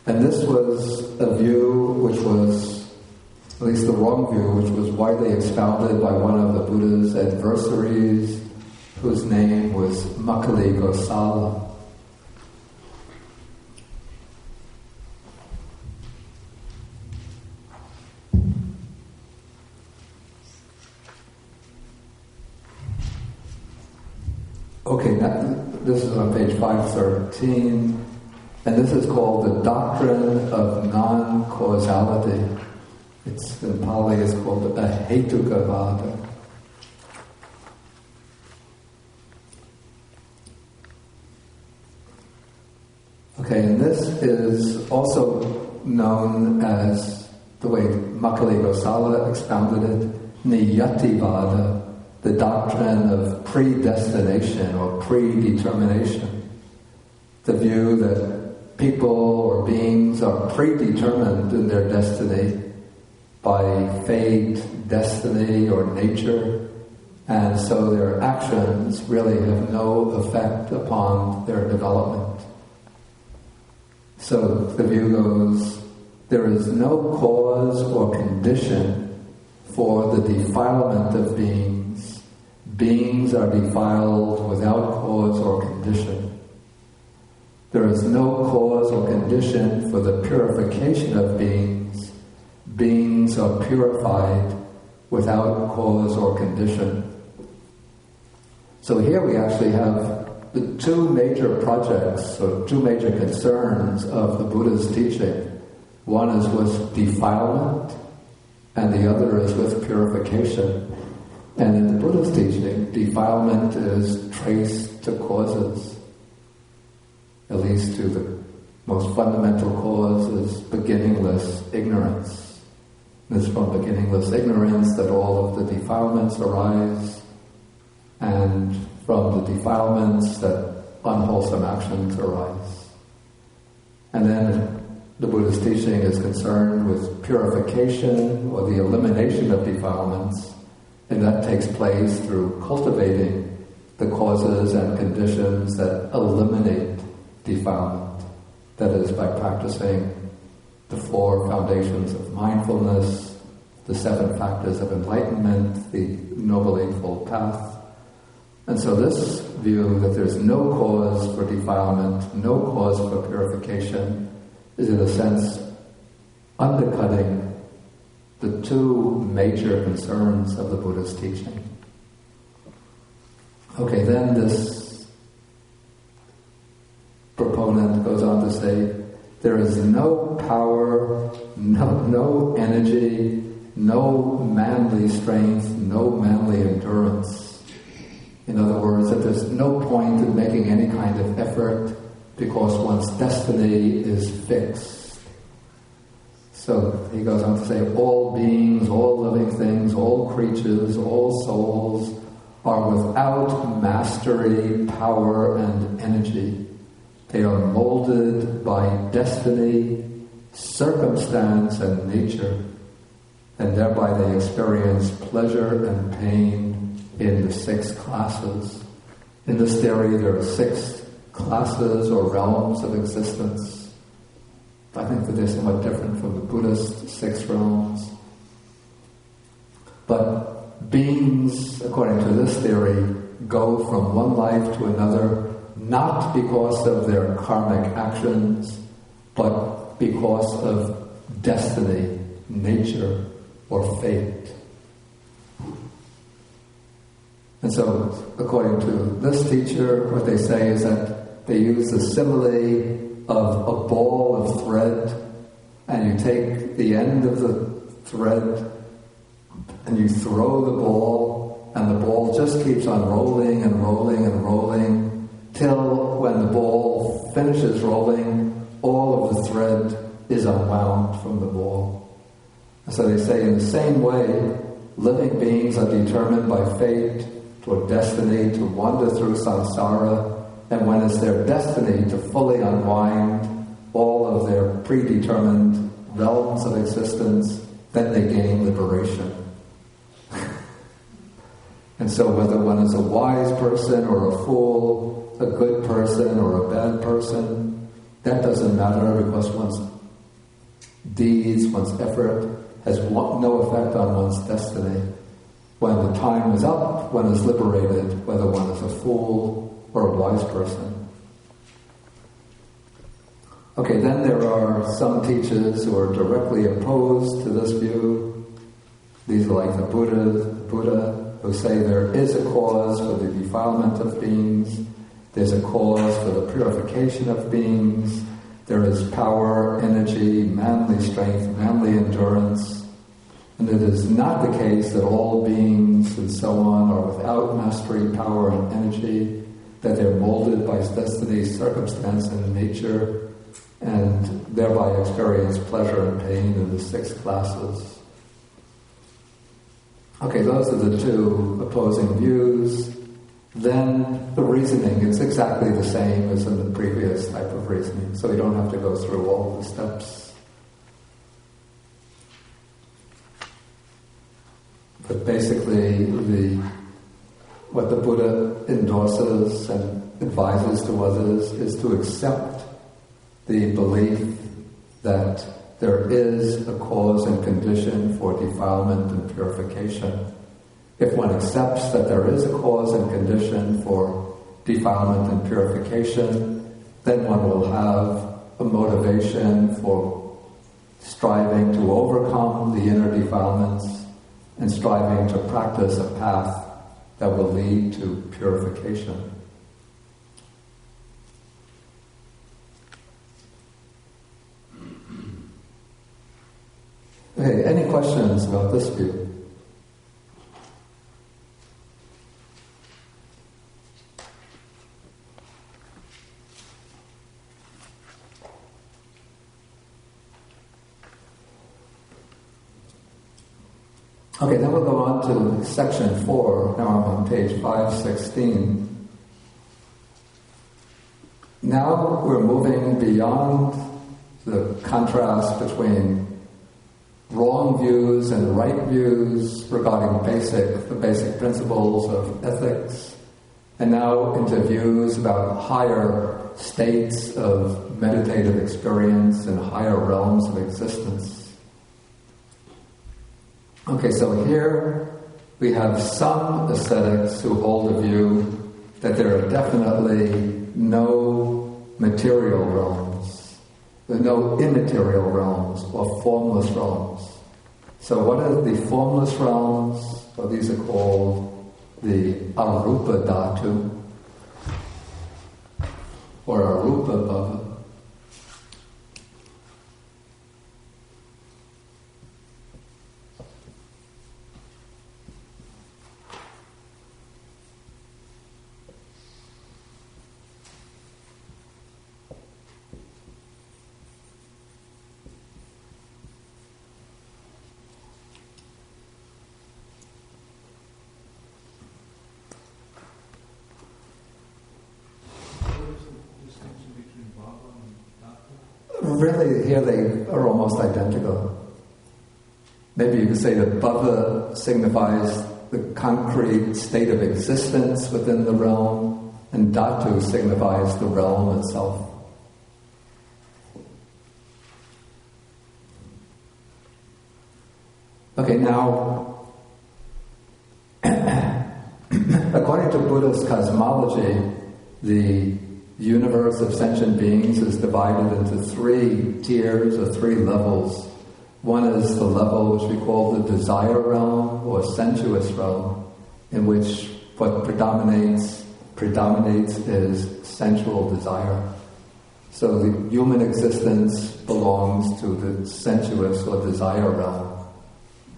And this was a view which was, at least the wrong view, which was widely expounded by one of the Buddha's adversaries, whose name was Makkhali Gosala. Okay, this is on page 513, and this is called the doctrine of non-causality. It's in Pali is called Ahetukavada. Okay, and this is also known as, the way Makkhali Gosala expounded it, Niyativada, the doctrine of predestination or predetermination. The view that people or beings are predetermined in their destiny by fate, destiny, or nature, and so their actions really have no effect upon their development. So the view goes, there is no cause or condition for the defilement of beings. Beings are defiled without cause or condition. There is no cause or condition for the purification of beings. Beings are purified without cause or condition. So here we actually have the two major projects, or two major concerns of the Buddha's teaching. One is with defilement, and the other is with purification. And in the Buddha's teaching, defilement is traced to causes. At least to the most fundamental cause is beginningless ignorance. It's from beginningless ignorance that all of the defilements arise, and from the defilements that unwholesome actions arise. And then the Buddha's teaching is concerned with purification or the elimination of defilements, and that takes place through cultivating the causes and conditions that eliminate defilement. That is, by practicing the 4 foundations of mindfulness, the 7 factors of enlightenment, the Noble Eightfold Path. And so this view that there's no cause for defilement, no cause for purification, is in a sense undercutting the two major concerns of the Buddha's teaching. Okay, then this proponent goes on to say, there is no power, no energy, no manly strength, no manly endurance. In other words, that there's no point in making any kind of effort because one's destiny is fixed. So he goes on to say, all beings, all living things, all creatures, all souls are without mastery, power, and energy. They are molded by destiny, circumstance, and nature, and thereby they experience pleasure and pain in the 6 classes. In this theory, there are 6 classes or realms of existence. I think that they're somewhat different from the Buddhist 6 realms. But beings, according to this theory, go from one life to another not because of their karmic actions, but because of destiny, nature, or fate. And so, according to this teacher, what they say is that they use the simile of a ball of thread, and you take the end of the thread and you throw the ball, and the ball just keeps on rolling and rolling and rolling till when the ball finishes rolling, all of the thread is unwound from the ball. And so they say in the same way, living beings are determined by fate or destiny to wander through samsara, and when it's their destiny to fully unwind all of their predetermined realms of existence, then they gain liberation. And so whether one is a wise person or a fool, a good person or a bad person, that doesn't matter because one's deeds, one's effort has no effect on one's destiny. When the time is up, one is liberated, whether one is a fool or a wise person. Okay, then there are some teachers who are directly opposed to this view. These are like the Buddha, who say there is a cause for the defilement of beings, there's a cause for the purification of beings, there is power, energy, manly strength, manly endurance. And it is not the case that all beings and so on are without mastery, power, and energy, that they're molded by destiny, circumstance, and nature, and thereby experience pleasure and pain in the 6 classes. Okay, those are the two opposing views. Then the reasoning is exactly the same as in the previous type of reasoning, so we don't have to go through all the steps. But basically, what the Buddha endorses and advises to others is to accept the belief that there is a cause and condition for defilement and purification. If one accepts that there is a cause and condition for defilement and purification, then one will have a motivation for striving to overcome the inner defilements and striving to practice a path that will lead to purification. Okay, any questions about this view? Okay, then we'll go on to section 4. Now I'm on page 516. Now we're moving beyond the contrast between wrong views and right views regarding the basic principles of ethics, and now into views about higher states of meditative experience and higher realms of existence. Okay, so here we have some ascetics who hold a view that there are definitely no material realms, there are no immaterial realms or formless realms. So what are the formless realms? Well, these are called the arupa dhatu or arupa bhava. Really, here they are almost identical. Maybe you could say that bhava signifies the concrete state of existence within the realm, and dhatu signifies the realm itself. Okay, now, according to Buddhist cosmology, the universe of sentient beings is divided into 3 tiers or 3 levels. One is the level which we call the desire realm or sensuous realm, in which what predominates is sensual desire. So the human existence belongs to the sensuous or desire realm,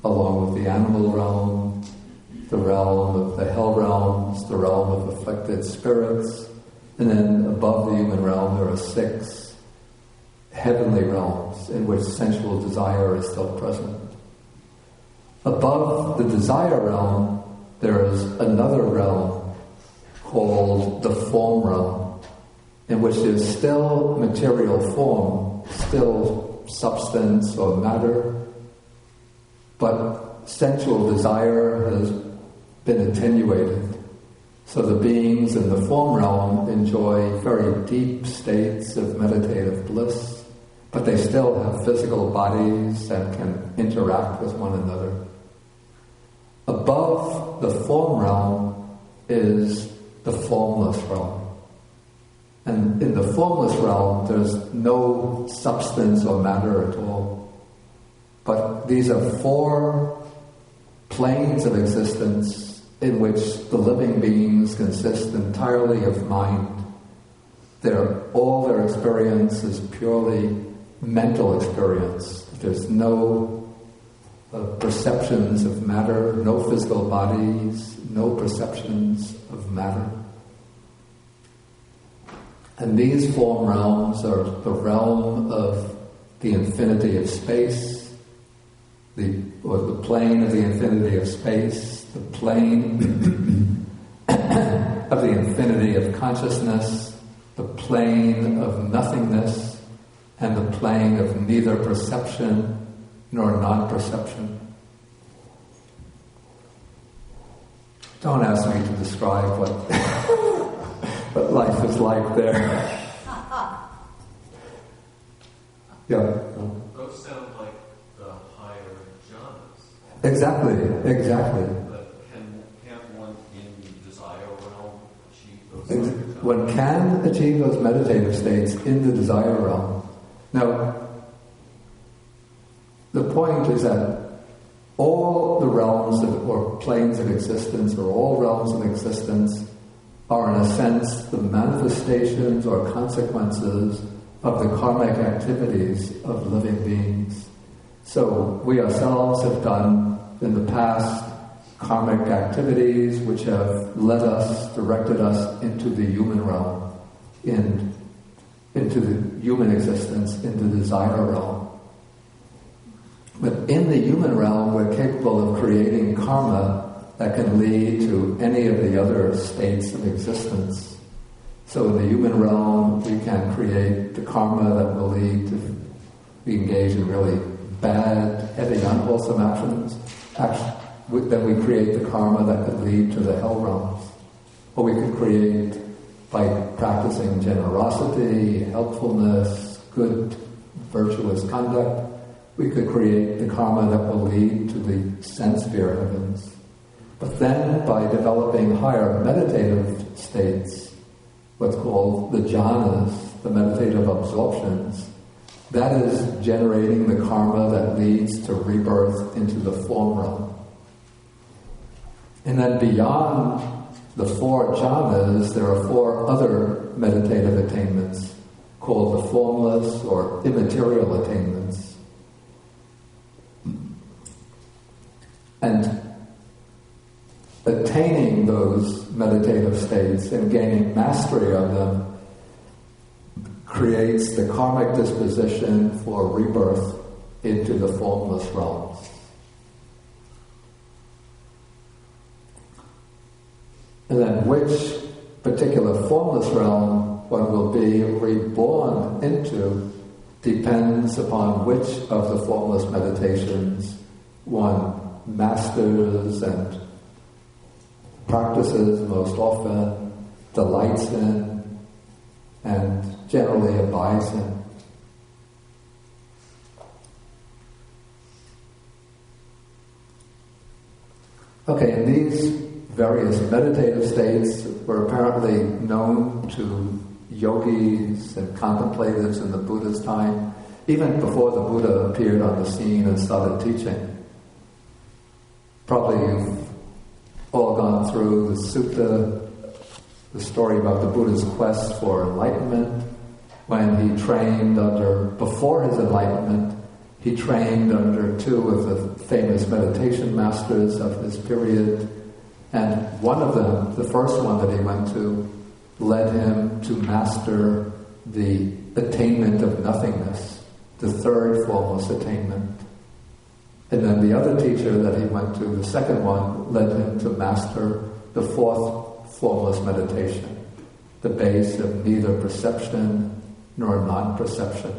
along with the animal realm, the realm of the hell realms, the realm of afflicted spirits, and then above the human realm there are 6 heavenly realms in which sensual desire is still present. Above the desire realm there is another realm called the form realm, in which there's still material form, still substance or matter, but sensual desire has been attenuated. So the beings in the form realm enjoy very deep states of meditative bliss, but they still have physical bodies and can interact with one another. Above the form realm is the formless realm. And in the formless realm, there's no substance or matter at all. But these are 4 planes of existence in which the living beings consist entirely of mind. All their experience is purely mental experience. There's no perceptions of matter, no physical bodies, no perceptions of matter. And these form realms are the realm of the infinity of space, or the plane of the infinity of space, the plane of the infinity of consciousness, the plane of nothingness, and the plane of neither perception nor non-perception. Don't ask me to describe what life is like there. Yeah. Those sound Exactly. But can one in the desire realm achieve those? One can achieve those meditative states in the desire realm. Now, the point is that all the realms or planes of existence, or all realms of existence, are in a sense the manifestations or consequences of the karmic activities of living beings. So we ourselves have done in the past karmic activities which have led us, directed us into the human realm, into the human existence, into the desire realm. But in the human realm, we're capable of creating karma that can lead to any of the other states of existence. So in the human realm, we can create the karma that will lead to we engage in really bad, heavy, unwholesome actions. Then we create the karma that could lead to the hell realms. Or we could create, by practicing generosity, helpfulness, good, virtuous conduct, we could create the karma that will lead to the sense-sphere heavens. But then, by developing higher meditative states, what's called the jhanas, the meditative absorptions, that is generating the karma that leads to rebirth into the form realm. And then beyond the 4 jhanas, there are 4 other meditative attainments called the formless or immaterial attainments. And attaining those meditative states and gaining mastery of them creates the karmic disposition for rebirth into the formless realms. And then which particular formless realm one will be reborn into depends upon which of the formless meditations one masters and practices most often, delights in, and generally abides in. Okay, and these various meditative states were apparently known to yogis and contemplatives in the Buddha's time, even before the Buddha appeared on the scene and started teaching. Probably you've all gone through the Sutta, the story about the Buddha's quest for enlightenment. When he trained before his enlightenment, he trained under 2 of the famous meditation masters of his period. And one of them, the first one that he went to, led him to master the attainment of nothingness, the 3rd formless attainment. And then the other teacher that he went to, the second one, led him to master the 4th formless meditation, the base of neither perception nor non-perception.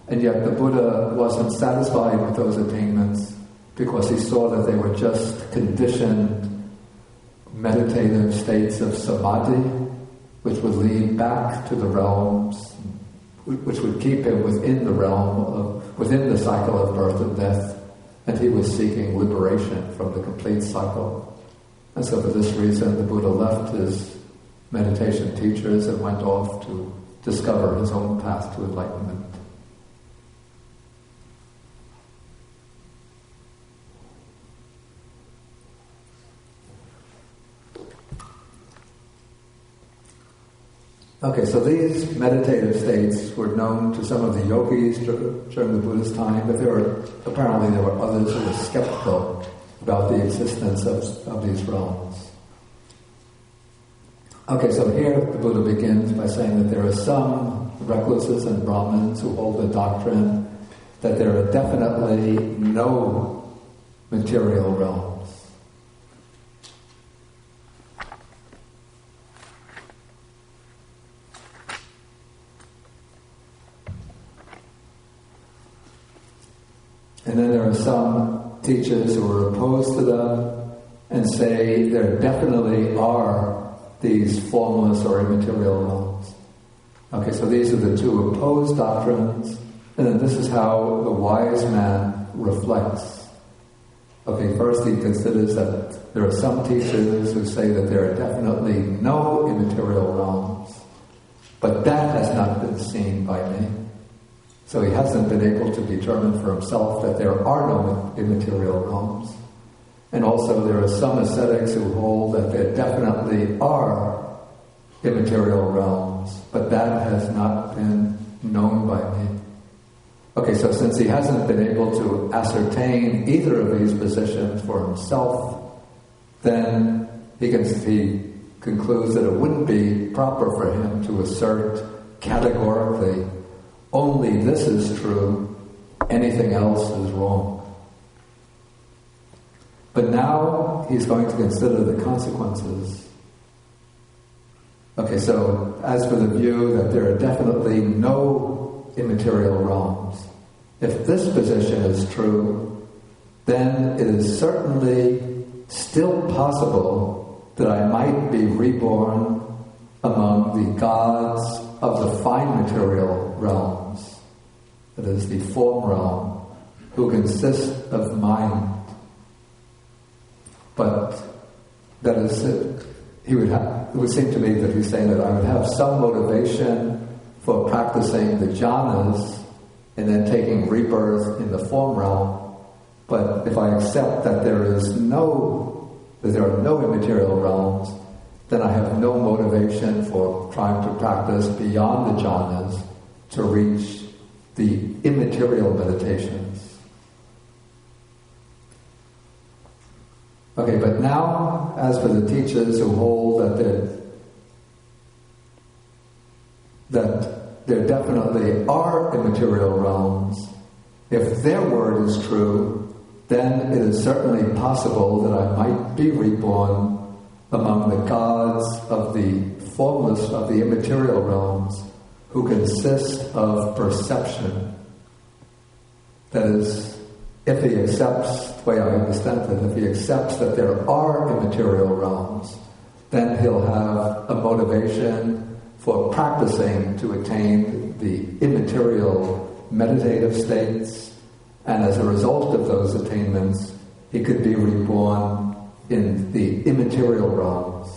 And yet the Buddha wasn't satisfied with those attainments because he saw that they were just conditioned meditative states of samadhi, which would lead back to the realms, which would keep him within the cycle of birth and death. And he was seeking liberation from the complete cycle. And so for this reason, the Buddha left his meditation teachers and went off to discover his own path to enlightenment. Okay, so these meditative states were known to some of the yogis during the Buddha's time, but apparently there were others who were skeptical about the existence of these realms. Okay, so here the Buddha begins by saying that there are some recluses and brahmins who hold the doctrine that there are definitely no material realms. And then there are some teachers who are opposed to them and say there definitely are these formless or immaterial realms. Okay, so these are the 2 opposed doctrines, and then this is how the wise man reflects. Okay, first he considers that there are some teachers who say that there are definitely no immaterial realms, but that has not been seen by me. So he hasn't been able to determine for himself that there are no immaterial realms. And also there are some ascetics who hold that there definitely are immaterial realms, but that has not been known by me. Okay, so since he hasn't been able to ascertain either of these positions for himself, then he concludes that it wouldn't be proper for him to assert categorically, only this is true, anything else is wrong. But now he's going to consider the consequences. Okay, so as for the view that there are definitely no immaterial realms, if this position is true, then it is certainly still possible that I might be reborn among the gods of the fine material realms, that is the form realm, who consist of mind. But that is it. It would seem to me that he's saying that I would have some motivation for practicing the jhanas and then taking rebirth in the form realm. But if I accept that there are no immaterial realms, then I have no motivation for trying to practice beyond the jhanas to reach the immaterial meditations. Okay, but now, as for the teachers who hold that there definitely are immaterial realms, if their word is true, then it is certainly possible that I might be reborn among the gods of the formless, of the immaterial realms, who consist of perception. That is, if he accepts, the way I understand it, if he accepts that there are immaterial realms, then he'll have a motivation for practicing to attain the immaterial meditative states, and as a result of those attainments, he could be reborn in the immaterial realms.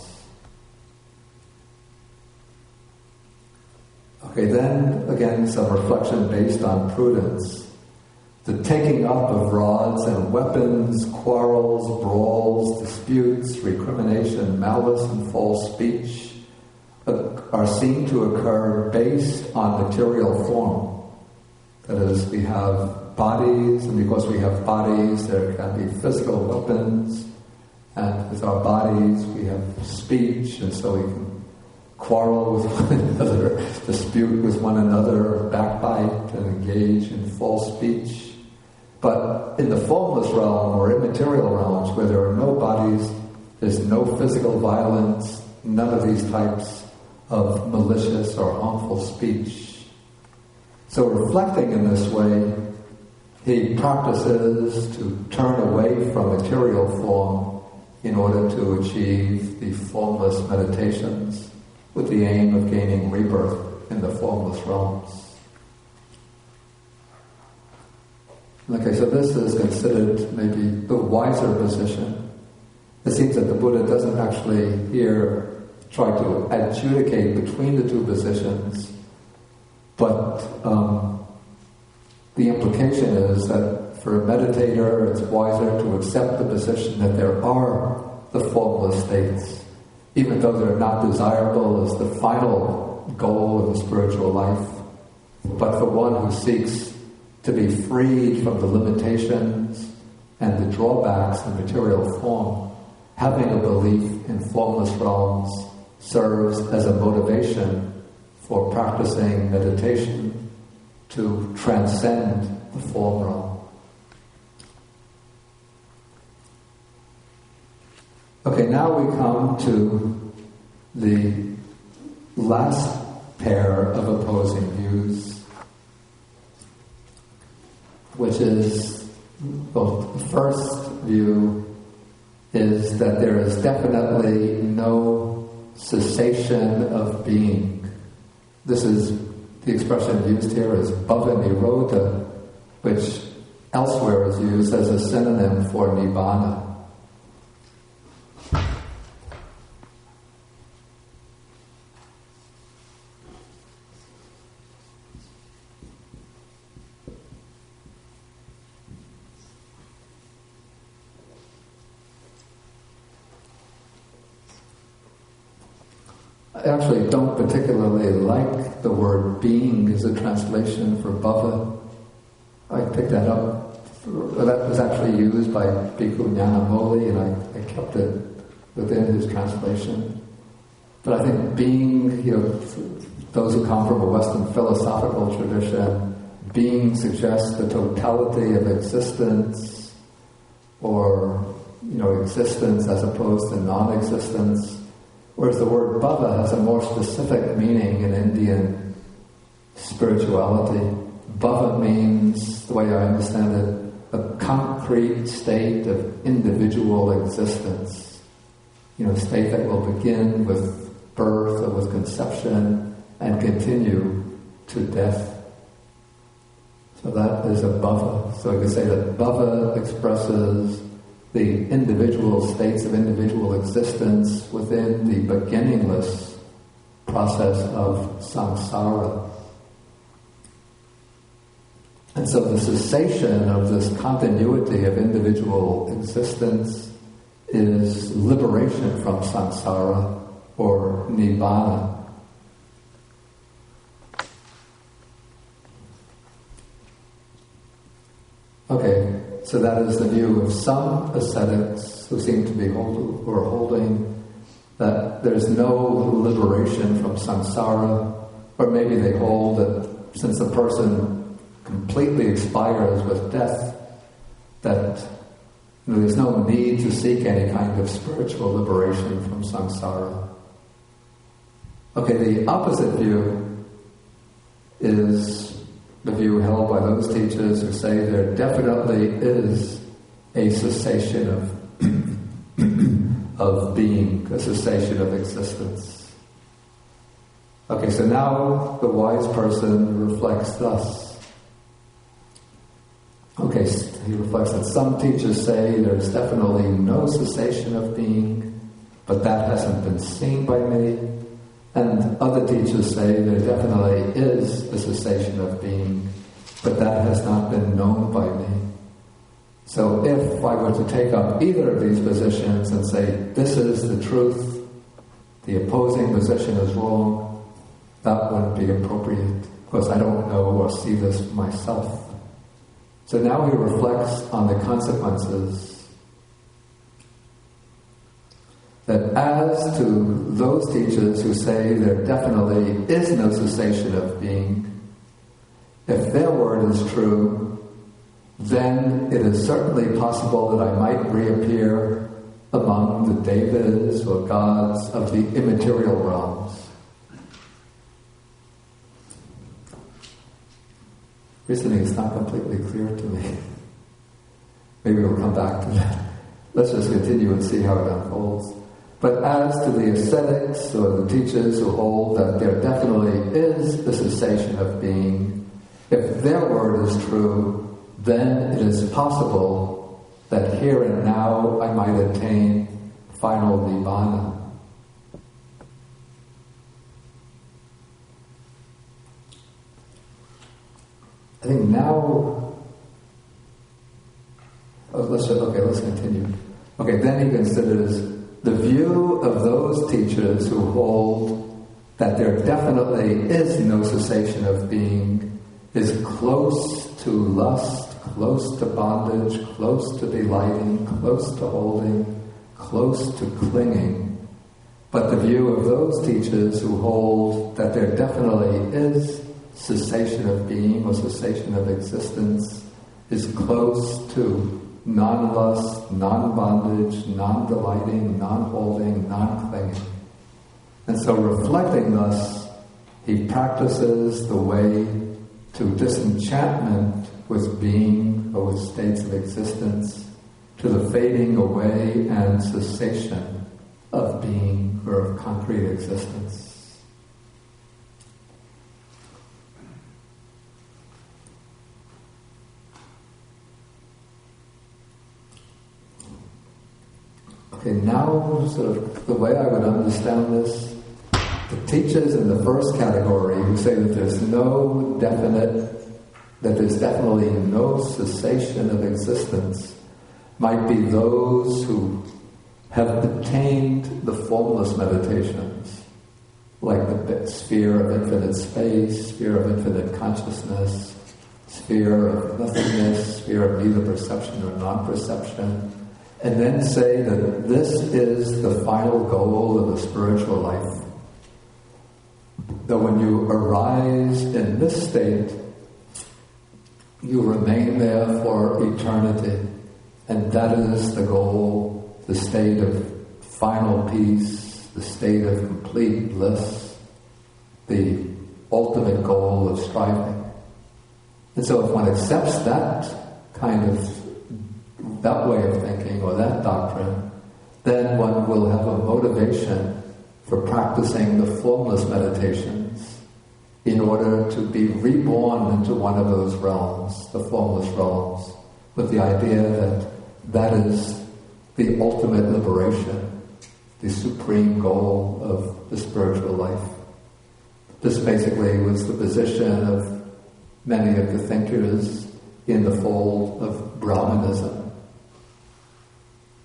Okay, then again some reflection based on prudence. The taking up of rods and weapons, quarrels, brawls, disputes, recrimination, malice, and false speech are seen to occur based on material form. That is, we have bodies, and because we have bodies, there can be physical weapons, and with our bodies we have speech, and so we can quarrel with one another, dispute with one another, backbite, and engage in false speech. But in the formless realm or immaterial realms, where there are no bodies, there's no physical violence, none of these types of malicious or harmful speech. So reflecting in this way, he practices to turn away from material form in order to achieve the formless meditations with the aim of gaining rebirth in the formless realms. Okay, so this is considered maybe the wiser position. It seems that the Buddha doesn't actually here try to adjudicate between the two positions, but the implication is that for a meditator it's wiser to accept the position that there are the formless states, even though they're not desirable as the final goal of the spiritual life. But for one who seeks to be freed from the limitations and the drawbacks in material form, having a belief in formless realms serves as a motivation for practicing meditation to transcend the form realm. Okay, now we come to the last pair of opposing views, which is, well, the first view is that there is definitely no cessation of being. This is, the expression used here is bhava nirodha, which elsewhere is used as a synonym for nibbana. I actually don't particularly like the word being as a translation for bhava. I picked that up. That was actually used by Bhikkhu Nyanamoli, and I kept it within his translation. But I think being, those who come from a Western philosophical tradition, being suggests the totality of existence, or, existence as opposed to non-existence. Whereas the word bhava has a more specific meaning in Indian spirituality. Bhava means, the way I understand it, a concrete state of individual existence. A state that will begin with birth or with conception and continue to death. So that is a bhava. So you could say that bhava expresses the individual states of individual existence within the beginningless process of samsara. And so the cessation of this continuity of individual existence is liberation from samsara, or nibbana. Okay. So that is the view of some ascetics who seem to be holding that there's no liberation from samsara, or maybe they hold that since a person completely expires with death, that there's no need to seek any kind of spiritual liberation from samsara. Okay, the opposite view is the view held by those teachers who say there definitely is a cessation of being, a cessation of existence. Okay, so now the wise person reflects thus. Okay, he reflects that some teachers say there's definitely no cessation of being, but that hasn't been seen by me. And other teachers say there definitely is a cessation of being, but that has not been known by me. So if I were to take up either of these positions and say, this is the truth, the opposing position is wrong, that wouldn't be appropriate, because I don't know or see this myself. So now he reflects on the consequences. That as to those teachers who say there definitely is no cessation of being, if their word is true, then it is certainly possible that I might reappear among the devas or gods of the immaterial realms. Recently it's not completely clear to me. Maybe we'll come back to that. Let's just continue and see how it unfolds. But as to the ascetics or the teachers who hold that there definitely is a cessation of being, if their word is true, then it is possible that here and now I might attain final nibbana. I think now, let's continue. Okay, then he considers the view of those teachers who hold that there definitely is no cessation of being is close to lust, close to bondage, close to delighting, close to holding, close to clinging. But the view of those teachers who hold that there definitely is cessation of being or cessation of existence is close to non-lust, non-bondage, non-delighting, non-holding, non-clinging. And so reflecting thus, he practices the way to disenchantment with being or with states of existence, to the fading away and cessation of being or of concrete existence. Okay, now sort of the way I would understand this, the teachers in the first category who say that there's definitely no cessation of existence might be those who have attained the formless meditations, like the sphere of infinite space, sphere of infinite consciousness, sphere of nothingness, sphere of neither perception or non-perception, and then say that this is the final goal of the spiritual life. That when you arise in this state, you remain there for eternity, and that is the goal, the state of final peace, the state of complete bliss, the ultimate goal of striving. And so if one accepts that way of thinking or that doctrine, then one will have a motivation for practicing the formless meditations in order to be reborn into one of those realms, the formless realms, with the idea that that is the ultimate liberation, the supreme goal of the spiritual life. This basically was the position of many of the thinkers in the fold of Brahmanism.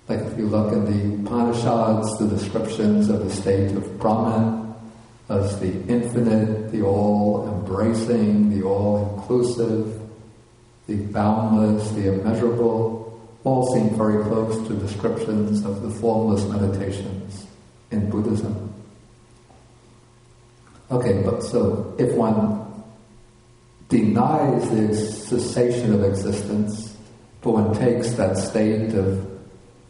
Like if you look in the Upanishads, the descriptions of the state of Brahman as the infinite, the all-embracing, the all-inclusive, the boundless, the immeasurable, all seem very close to descriptions of the formless meditations in Buddhism. Okay, but so if one denies the cessation of existence, but one takes that state of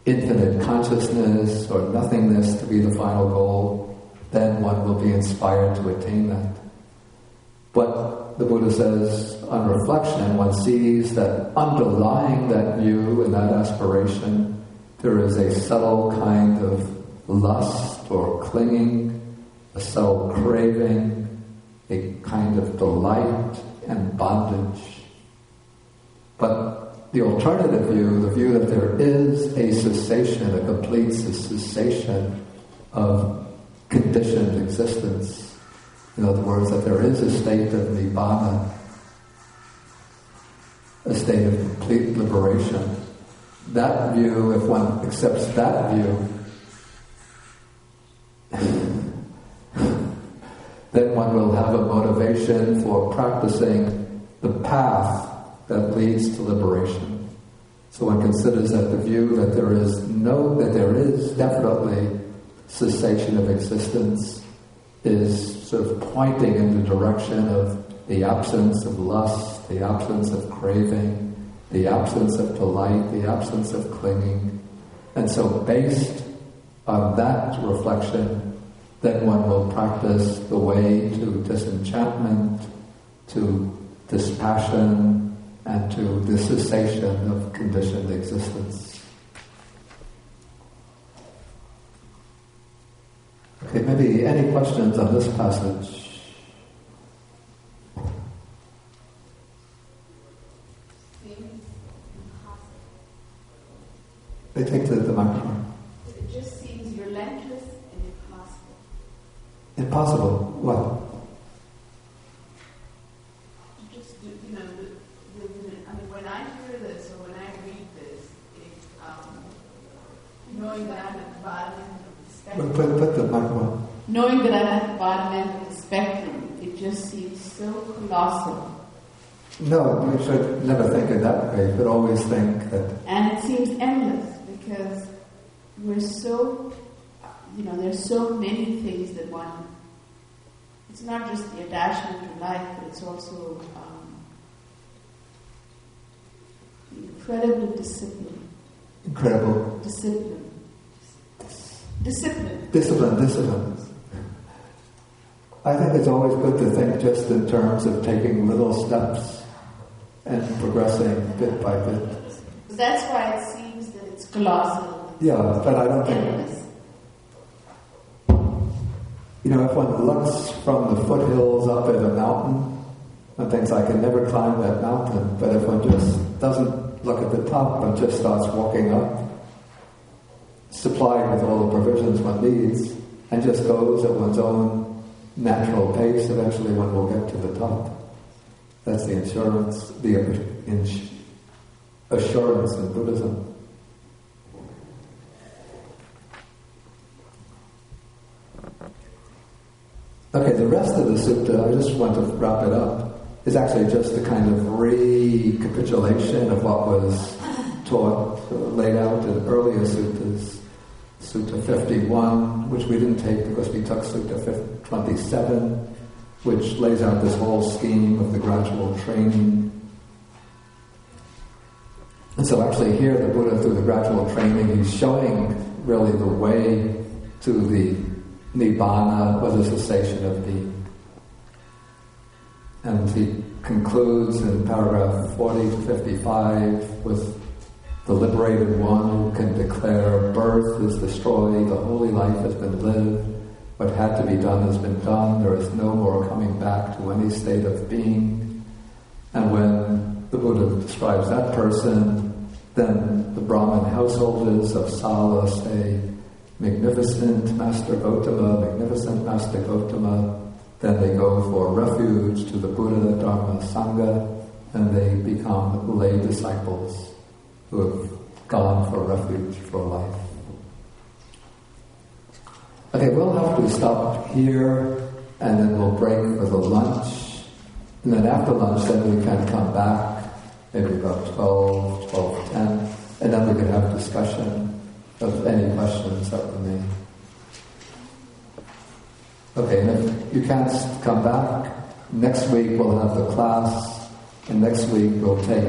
infinite consciousness or nothingness to be the final goal, then one will be inspired to attain that. But the Buddha says, on reflection, one sees that underlying that view and that aspiration, there is a subtle kind of lust or clinging, a subtle craving, a kind of delight and bondage. But the alternative view, the view that there is a cessation, a complete cessation of conditioned existence, in other words, that there is a state of nibbana, a state of complete liberation. That view, if one accepts that view, then one will have a motivation for practicing the path that leads to liberation. So one considers that the view that there is definitely cessation of existence is sort of pointing in the direction of the absence of lust, the absence of craving, the absence of delight, the absence of clinging. And so based on that reflection, then one will practice the way to disenchantment, to dispassion, and to the cessation of conditioned existence. Okay, maybe any questions on this passage? They take the microphone. It just seems relentless and impossible. Impossible? What? Just, when I hear this or when I read this, knowing that I'm at the bottom end of the spectrum. Put the microphone. Knowing that I'm at the bottom end of the spectrum, it just seems so colossal. No, you should never think in that way, but always think that... And it seems endless, because we're so, there's so many things that one... It's not just the attachment to life, but it's also incredible discipline. Incredible? Discipline. I think it's always good to think just in terms of taking little steps and progressing bit by bit. That's why it seems that it's colossal. Yeah, but I don't think... Endless. If one looks from the foothills up at a mountain, one thinks, I can never climb that mountain. But if one just doesn't look at the top and just starts walking up, supplied with all the provisions one needs, and just goes at one's own natural pace, eventually one will get to the top. That's the assurance in Buddhism. Okay, the rest of the sutta, I just want to wrap it up, is actually just a kind of recapitulation of what was taught, laid out in earlier suttas. Sutta 51, which we didn't take because we took Sutta 27, which lays out this whole scheme of the gradual training. And so actually here the Buddha, through the gradual training, he's showing really the way to the Nibbana, or the cessation of being. And he concludes in paragraph 40 to 55 with the liberated one who can declare birth is destroyed, the holy life has been lived, what had to be done has been done, there is no more coming back to any state of being. And when the Buddha describes that person, then the Brahmin householders of Sala say, magnificent Master Gautama, magnificent Master Gautama. Then they go for refuge to the Buddha, Dharma, Sangha, and they become lay disciples who have gone for refuge for life. Okay, we'll have to stop here, and then we'll break for the lunch. And then after lunch, then we can come back, maybe about 12:10, and then we can have discussion of any questions that remain. Okay, and if you can't come back, next week we'll have the class, and next week we'll take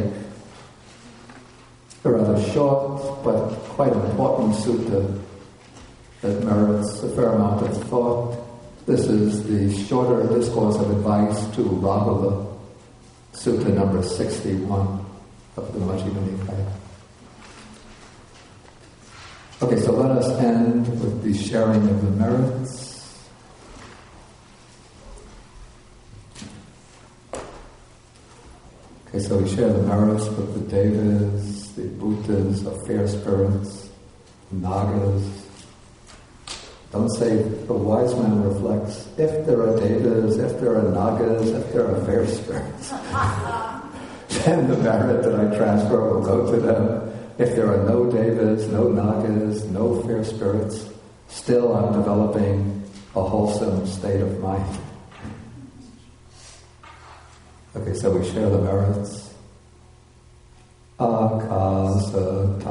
a rather short but quite important sutta that merits a fair amount of thought. This is the shorter discourse of advice to Rahula, Sutta number 61 of the Majjhima Nikaya. Okay, so let us end with the sharing of the merits. Okay, so we share the merits with the devas, the bhutas, the fair spirits, the nagas. Don't say, the wise man reflects, if there are devas, if there are nagas, if there are fair spirits, then the merit that I transfer will go to them. If there are no devas, no nagas, no fair spirits, still I'm developing a wholesome state of mind. Okay, so we share the merits. Akasata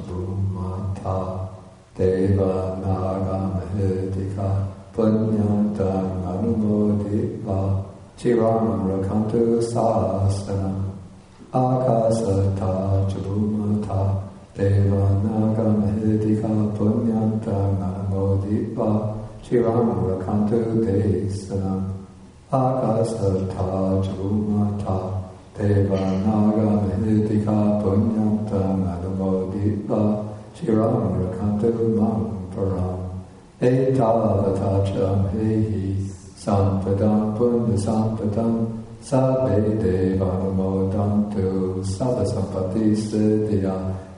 Brahmata Deva Naga Mahedika Punyantang Anumodika Chiram Rakantu Sasanam Akasata Brahmata Deva Naga Mahedika Punyantang Anumodika Chiram Rakantu Desanam Akasata Jumata Deva Naga Mahedika Punyantang Anumodika Chiram Rakantu Mam Param Etavata Hehi Sampadam Punya Sampadam Sabbe Devanumodantu Sabba Sampati Siddhya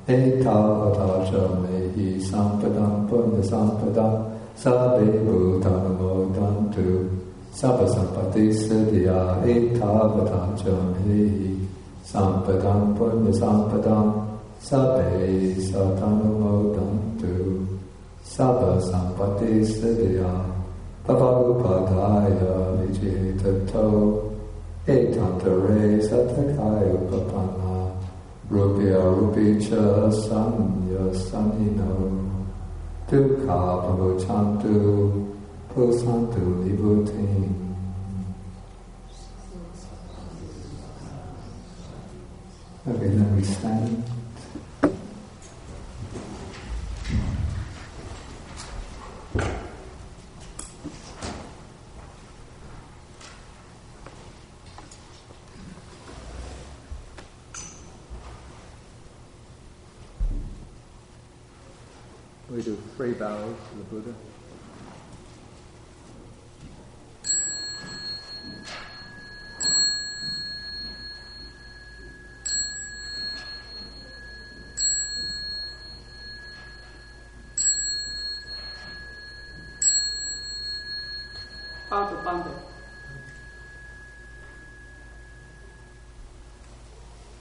Etavata Mehi Sampadam Punya Sampadam Sabbe Bhutanumodantu Sabba Sampati Siddhya Etavata Mehi Sampadam Punya Sampadam Sabbe Satanumodantu Sabba Sampati Siddhya Pavarupadaya Vijitato Etantare Satakaya Upapana Rupya Rupicha Sanya Sanino Dukha Pavuchantu Pusantu Nibutin. Okay, then we stand. We do 3 bows to the Buddha. how to ponder.